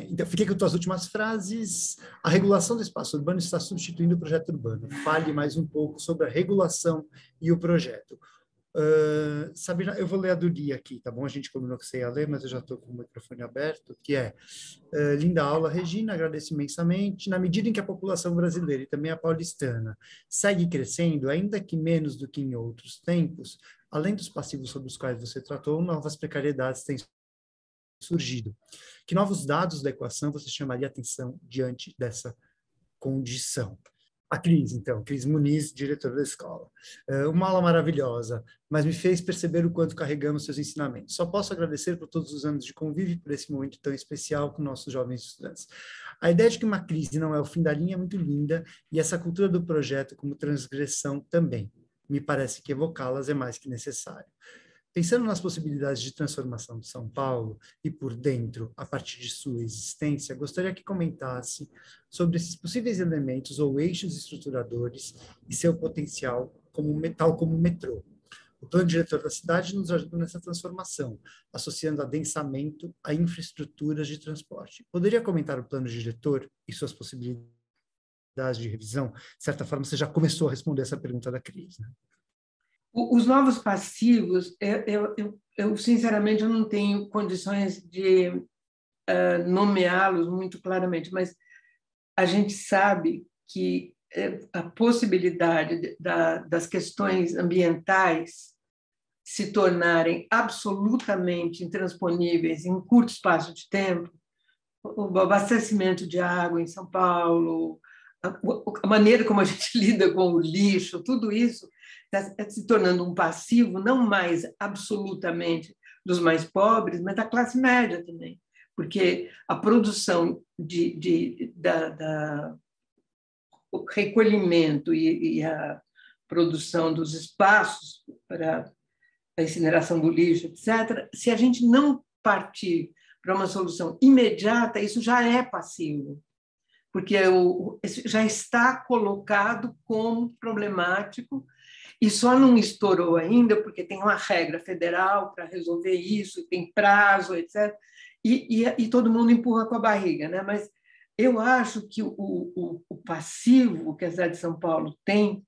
Então, fiquei com as tuas últimas frases. A regulação do espaço urbano está substituindo o projeto urbano. Fale mais um pouco sobre a regulação e o projeto. Sabrina, eu vou ler a do dia aqui, tá bom? A gente combinou que você ia ler, mas eu já estou com o microfone aberto, que é: linda aula, Regina, agradeço imensamente. Na medida em que a população brasileira e também a paulistana segue crescendo, ainda que menos do que em outros tempos, além dos passivos sobre os quais você tratou, novas precariedades têm surgido. Que novos dados da equação você chamaria atenção diante dessa condição? A Cris, então, Cris Muniz, diretora da escola. Uma aula maravilhosa, mas me fez perceber o quanto carregamos seus ensinamentos. Só posso agradecer por todos os anos de convívio e por esse momento tão especial com nossos jovens estudantes. A ideia de que uma crise não é o fim da linha é muito linda, e essa cultura do projeto como transgressão também. Me parece que evocá-las é mais que necessário. Pensando nas possibilidades de transformação de São Paulo e por dentro, a partir de sua existência, gostaria que comentasse sobre esses possíveis elementos ou eixos estruturadores e seu potencial tal como o metrô. O plano diretor da cidade nos ajuda nessa transformação, associando adensamento a infraestruturas de transporte. Poderia comentar o plano diretor e suas possibilidades de revisão? De certa forma, você já começou a responder essa pergunta da Cris, né? Os novos passivos, eu sinceramente eu não tenho condições de nomeá-los muito claramente, mas a gente sabe que a possibilidade das questões ambientais se tornarem absolutamente intransponíveis em curto espaço de tempo, o abastecimento de água em São Paulo, a maneira como a gente lida com o lixo, tudo isso está se tornando um passivo não mais absolutamente dos mais pobres, mas da classe média também, porque a produção o recolhimento e a produção dos espaços para a incineração do lixo, etc., se a gente não partir para uma solução imediata, isso já é passivo, porque já está colocado como problemático e só não estourou ainda porque tem uma regra federal para resolver isso, tem prazo, etc., e todo mundo empurra com a barriga, né? Mas eu acho que o passivo que a cidade de São Paulo tem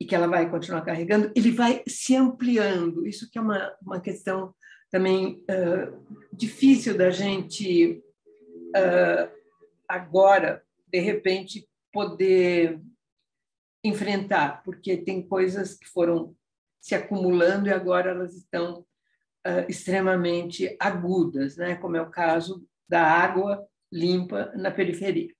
e que ela vai continuar carregando, ele vai se ampliando. Isso que é uma questão também difícil da gente agora, de repente, poder enfrentar, porque tem coisas que foram se acumulando e agora elas estão extremamente agudas, né? Como é o caso da água limpa na periferia.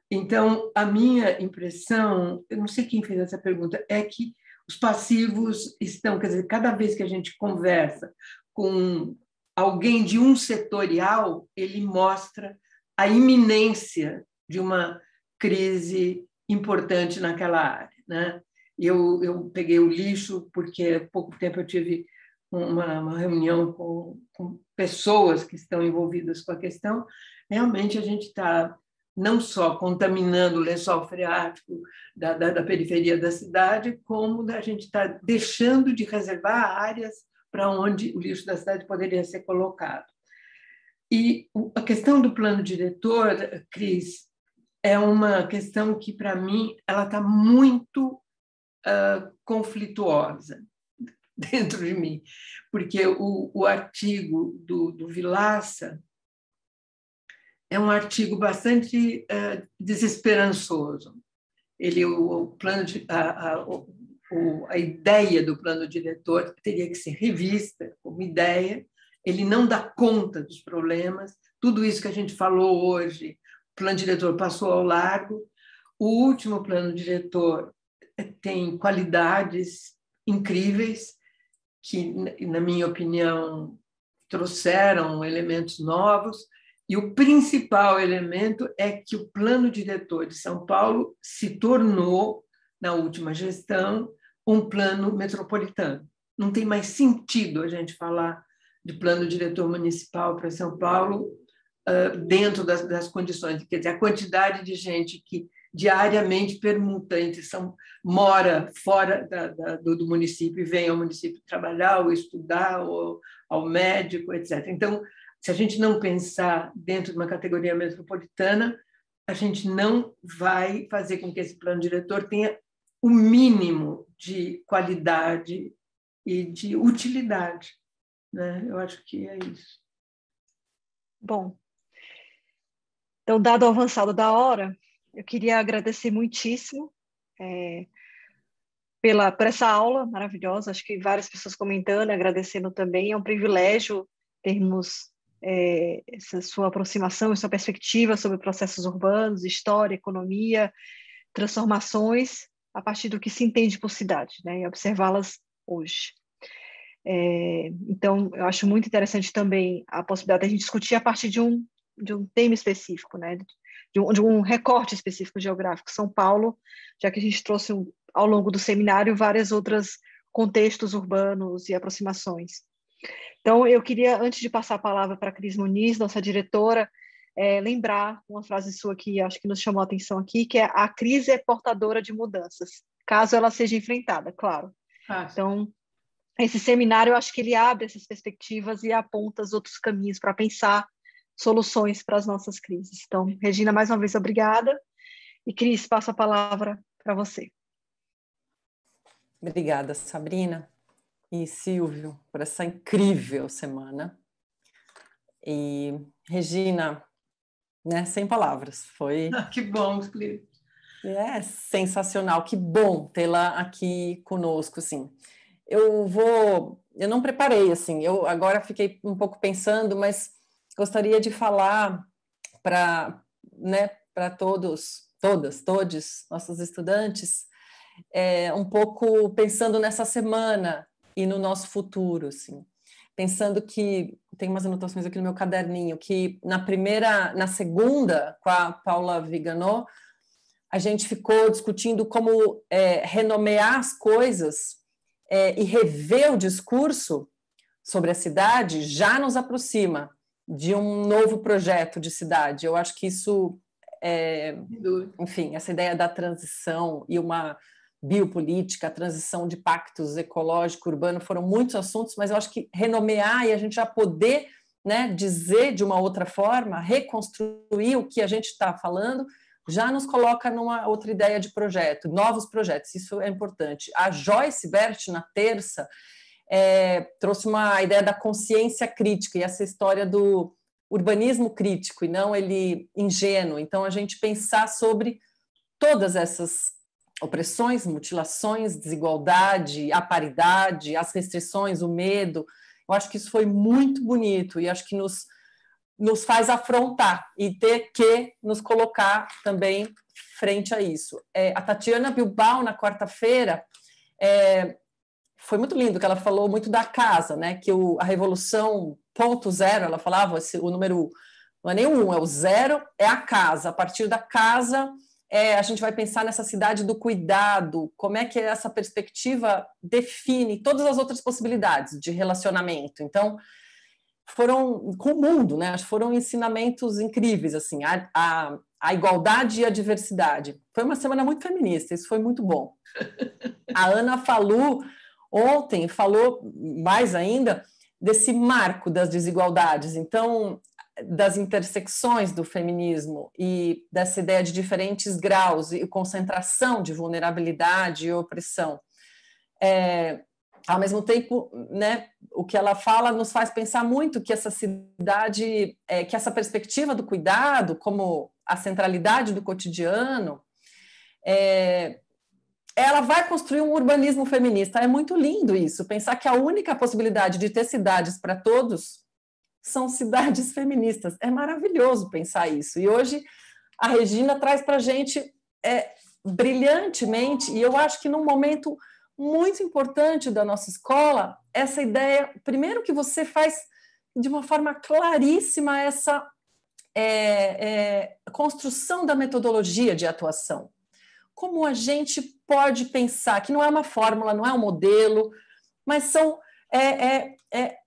Então, a minha impressão, eu não sei quem fez essa pergunta, é que os passivos estão, quer dizer, cada vez que a gente conversa com alguém de um setorial, ele mostra a iminência de uma crise importante naquela área, né? Eu peguei o lixo porque há pouco tempo eu tive uma reunião com pessoas que estão envolvidas com a questão. Realmente a gente está não só contaminando o lençol freático da periferia da cidade, como a gente está deixando de reservar áreas para onde o lixo da cidade poderia ser colocado. E a questão do plano diretor, Cris, é uma questão que, para mim, ela está muito conflituosa dentro de mim, porque o artigo do Vilaça é um artigo bastante desesperançoso. A ideia do plano diretor teria que ser revista como ideia, ele não dá conta dos problemas, tudo isso que a gente falou hoje, o plano diretor passou ao largo, o último plano diretor tem qualidades incríveis, que, na minha opinião, trouxeram elementos novos, e o principal elemento é que o plano diretor de São Paulo se tornou, na última gestão, um plano metropolitano. Não tem mais sentido a gente falar de plano diretor municipal para São Paulo dentro das condições. Quer dizer, a quantidade de gente que diariamente permuta mora fora do município e vem ao município trabalhar ou estudar ou ao médico, etc. Então, se a gente não pensar dentro de uma categoria metropolitana, a gente não vai fazer com que esse plano diretor tenha o mínimo de qualidade e de utilidade, né? Eu acho que é isso. Bom, então, dado o avançado da hora, eu queria agradecer muitíssimo por essa aula maravilhosa. Acho que várias pessoas comentando, agradecendo também. É um privilégio termos essa sua aproximação e sua perspectiva sobre processos urbanos, história, economia, transformações a partir do que se entende por cidade, né, e observá-las hoje. Então, eu acho muito interessante também a possibilidade de a gente discutir a partir de um tema específico, né, de um recorte específico geográfico, São Paulo, já que a gente trouxe ao longo do seminário vários outros contextos urbanos e aproximações. Então, eu queria, antes de passar a palavra para a Cris Muniz, nossa diretora, lembrar uma frase sua que acho que nos chamou a atenção aqui, que é: a crise é portadora de mudanças, caso ela seja enfrentada, claro. Então, esse seminário, eu acho que ele abre essas perspectivas e aponta os outros caminhos para pensar soluções para as nossas crises. Então, Regina, mais uma vez, obrigada. E, Cris, passo a palavra para você. Obrigada, Sabrina e Silvio, por essa incrível semana. E, Regina, né, sem palavras, foi... Que bom, Felipe. Sensacional, que bom tê-la aqui conosco, assim. Eu não preparei, assim, eu agora fiquei um pouco pensando, mas gostaria de falar para, né, para todos, todos, nossos estudantes, um pouco pensando nessa semana e no nosso futuro, assim. Pensando que, tem umas anotações aqui no meu caderninho, que na segunda, com a Paula Viganò, a gente ficou discutindo como renomear as coisas e rever o discurso sobre a cidade já nos aproxima de um novo projeto de cidade. Eu acho que isso, enfim, essa ideia da transição e uma biopolítica, a transição de pactos ecológico, urbano, foram muitos assuntos, mas eu acho que renomear e a gente já poder, né, dizer de uma outra forma, reconstruir o que a gente está falando, já nos coloca numa outra ideia de projeto, novos projetos, isso é importante. A Joyce Bert, na terça, trouxe uma ideia da consciência crítica e essa história do urbanismo crítico e não ele ingênuo. Então, a gente pensar sobre todas essas opressões, mutilações, desigualdade, a paridade, as restrições, o medo. Eu acho que isso foi muito bonito e acho que nos faz afrontar e ter que nos colocar também frente a isso. A Tatiana Bilbao, na quarta-feira, foi muito lindo que ela falou muito da casa, né? Que a revolução .0, ela falava, o número não é nem o 1, é o 0, é a casa. A partir da casa, a gente vai pensar nessa cidade do cuidado, como é que essa perspectiva define todas as outras possibilidades de relacionamento. Então, foram com o mundo, né? Foram ensinamentos incríveis, assim, a igualdade e a diversidade. Foi uma semana muito feminista, isso foi muito bom. A Ana Fallu ontem falou mais ainda desse marco das desigualdades, então, das intersecções do feminismo e dessa ideia de diferentes graus e concentração de vulnerabilidade e opressão. Ao mesmo tempo, né, o que ela fala nos faz pensar muito que essa cidade, que essa perspectiva do cuidado como a centralidade do cotidiano, ela vai construir um urbanismo feminista. É muito lindo isso, pensar que a única possibilidade de ter cidades para todos são cidades feministas. É maravilhoso pensar isso. E hoje a Regina traz para a gente brilhantemente, e eu acho que num momento muito importante da nossa escola, essa ideia, primeiro que você faz de uma forma claríssima essa construção da metodologia de atuação. Como a gente pode pensar, que não é uma fórmula, não é um modelo, mas são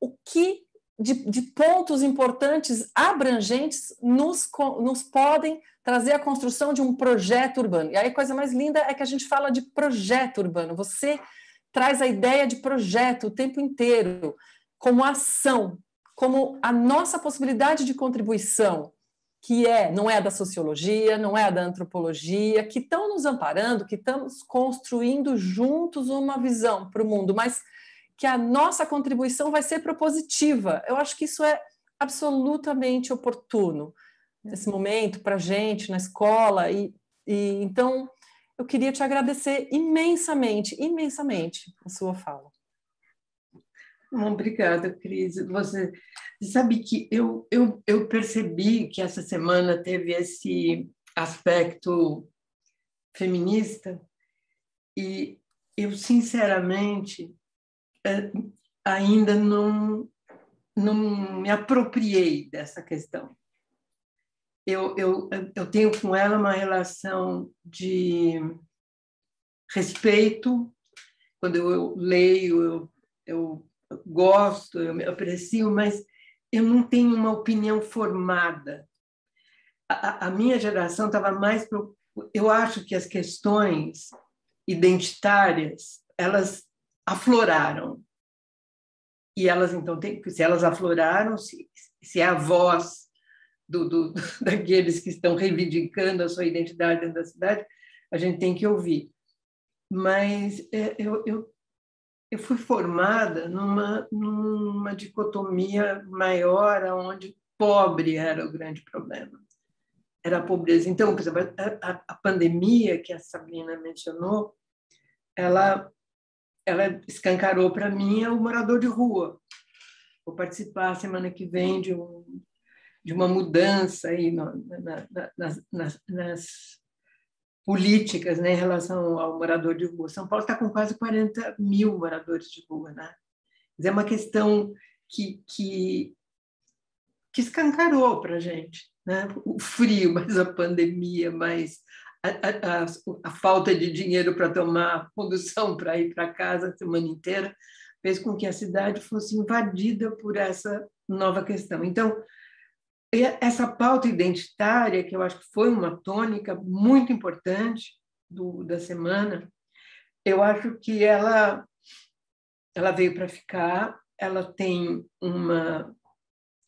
o que de pontos importantes, abrangentes, nos podem trazer a construção de um projeto urbano. E aí a coisa mais linda é que a gente fala de projeto urbano. Você traz a ideia de projeto o tempo inteiro, como ação, como a nossa possibilidade de contribuição, que não é da sociologia, não é da antropologia, que estão nos amparando, que estamos construindo juntos uma visão para o mundo, mas que a nossa contribuição vai ser propositiva. Eu acho que isso é absolutamente oportuno nesse momento para a gente, na escola, e então eu queria te agradecer imensamente a sua fala. Obrigada, Cris. Você sabe que eu percebi que essa semana teve esse aspecto feminista, e eu, sinceramente, ainda não me apropriei dessa questão. Eu tenho com ela uma relação de respeito. Quando eu leio, eu gosto, eu aprecio, mas eu não tenho uma opinião formada. A minha geração estava mais... Eu acho que as questões identitárias, elas afloraram. E elas, então, se elas afloraram, se é a voz daqueles que estão reivindicando a sua identidade dentro da cidade, a gente tem que ouvir. Mas eu fui formada numa dicotomia maior, onde pobre era o grande problema. Era a pobreza. Então, por exemplo, a pandemia que a Sabrina mencionou, ela escancarou para mim o morador de rua. Vou participar semana que vem de uma mudança aí nas políticas, né, em relação ao morador de rua. São Paulo está com quase 40 mil moradores de rua, né? É uma questão que escancarou para a gente, né? O frio, mais a pandemia, mais a falta de dinheiro para tomar condução para ir para casa a semana inteira, fez com que a cidade fosse invadida por essa nova questão. Então, essa pauta identitária, que eu acho que foi uma tônica muito importante da semana, eu acho que ela veio para ficar, ela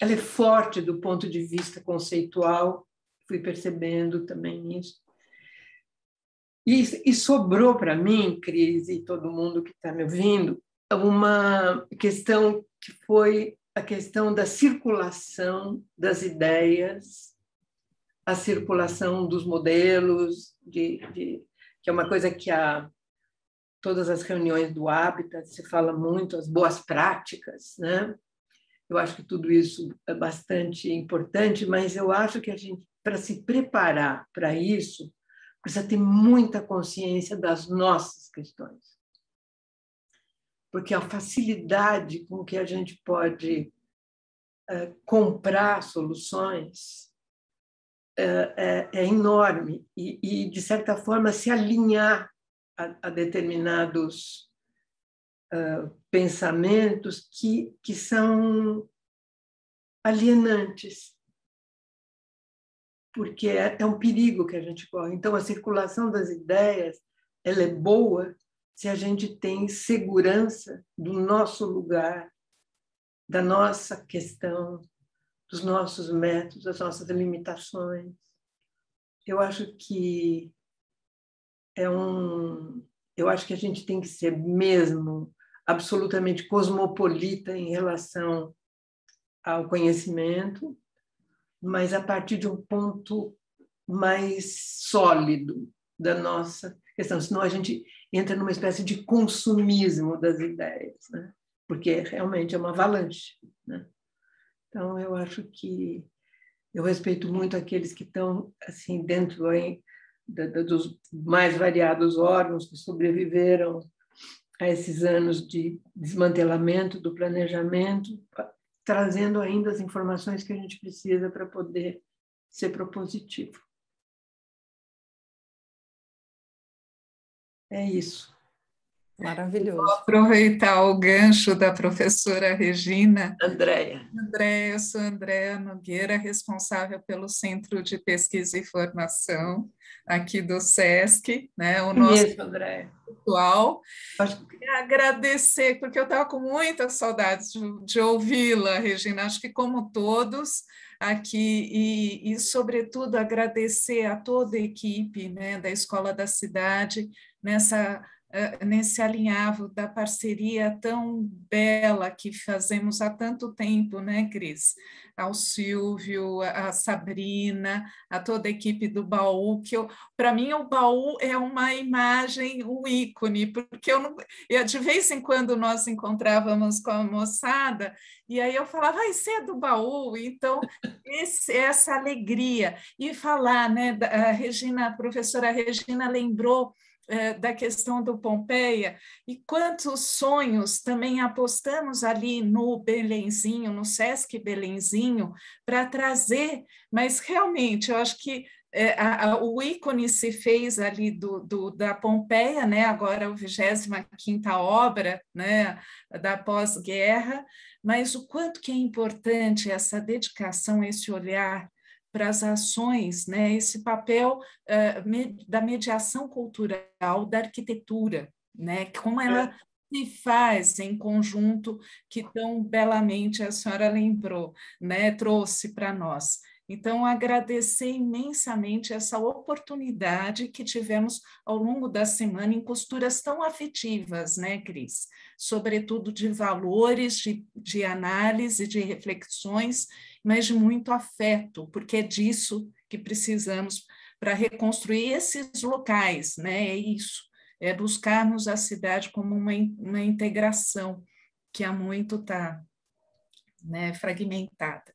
é forte do ponto de vista conceitual, fui percebendo também isso. E sobrou para mim, Cris, e todo mundo que está me ouvindo, uma questão que foi a questão da circulação das ideias, a circulação dos modelos, que é uma coisa que todas as reuniões do Habitat se fala muito, as boas práticas, né? Eu acho que tudo isso é bastante importante, mas eu acho que a gente, para se preparar para isso, precisa ter muita consciência das nossas questões. Porque a facilidade com que a gente pode comprar soluções é enorme e, de certa forma, se alinhar a determinados pensamentos que são alienantes, porque é um perigo que a gente corre. Então, a circulação das ideias ela é boa se a gente tem segurança do nosso lugar, da nossa questão, dos nossos métodos, das nossas limitações. Eu acho que eu acho que a gente tem que ser mesmo absolutamente cosmopolita em relação ao conhecimento, mas a partir de um ponto mais sólido da nossa questão, senão a gente entra numa espécie de consumismo das ideias, né? Porque realmente é uma avalanche, né? Então, eu acho que eu respeito muito aqueles que estão assim dentro aí dos mais variados órgãos que sobreviveram a esses anos de desmantelamento do planejamento, trazendo ainda as informações que a gente precisa para poder ser propositivo. É isso. Maravilhoso. Vou aproveitar o gancho da professora Regina. Andréia, Eu sou Andréia Nogueira, responsável pelo Centro de Pesquisa e Formação aqui do SESC, né? O nosso mesmo, Andréia. atual. Agradecer, porque eu estava com muita saudade de ouvi-la, Regina, acho que como todos aqui, e sobretudo agradecer a toda a equipe, né, da Escola da Cidade, nessa nesse alinhavo da parceria tão bela que fazemos há tanto tempo, né, Cris? Ao Silvio, a Sabrina, a toda a equipe do Baú, que para mim o Baú é uma imagem, um ícone, porque de vez em quando nós encontrávamos com a moçada, e aí eu falava, você é do Baú? Então, essa alegria. E falar, né, a professora Regina lembrou da questão do Pompeia, e quantos sonhos também apostamos ali no Belenzinho, no Sesc Belenzinho, para trazer, mas realmente eu acho que o ícone se fez ali da Pompeia, né? Agora a 25ª obra, né, da pós-guerra, mas o quanto que é importante essa dedicação, esse olhar para as ações, né, esse papel da mediação cultural, da arquitetura, né, como ela se faz em conjunto, que tão belamente a senhora lembrou, né, trouxe para nós. Então, agradecer imensamente essa oportunidade que tivemos ao longo da semana em costuras tão afetivas, né, Cris? Sobretudo de valores, de análise, de reflexões, mas de muito afeto, porque é disso que precisamos para reconstruir esses locais, né? É isso, é buscarmos a cidade como uma integração que há muito está, né, fragmentada.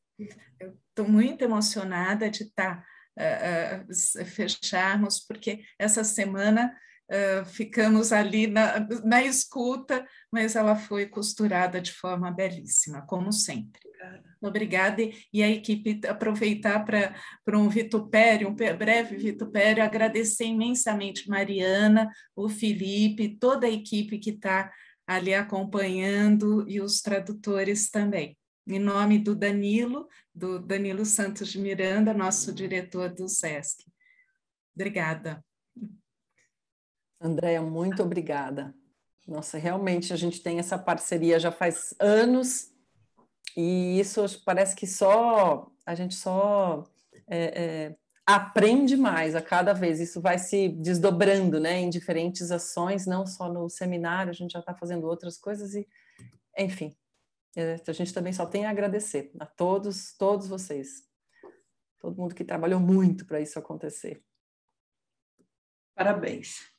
Eu estou muito emocionada de fecharmos, porque essa semana ficamos ali na escuta, mas ela foi costurada de forma belíssima, como sempre. Obrigada. E a equipe aproveitar para um vitupério, um breve vitupério, agradecer imensamente Mariana, o Felipe, toda a equipe que está ali acompanhando e os tradutores também. Em nome do Danilo Santos de Miranda, nosso diretor do SESC. Obrigada. Andréia, muito obrigada. Nossa, realmente a gente tem essa parceria já faz anos e isso parece que a gente aprende mais a cada vez. Isso vai se desdobrando, né, em diferentes ações, não só no seminário, a gente já está fazendo outras coisas e, enfim. A gente também só tem a agradecer a todos vocês, todo mundo que trabalhou muito para isso acontecer. Parabéns.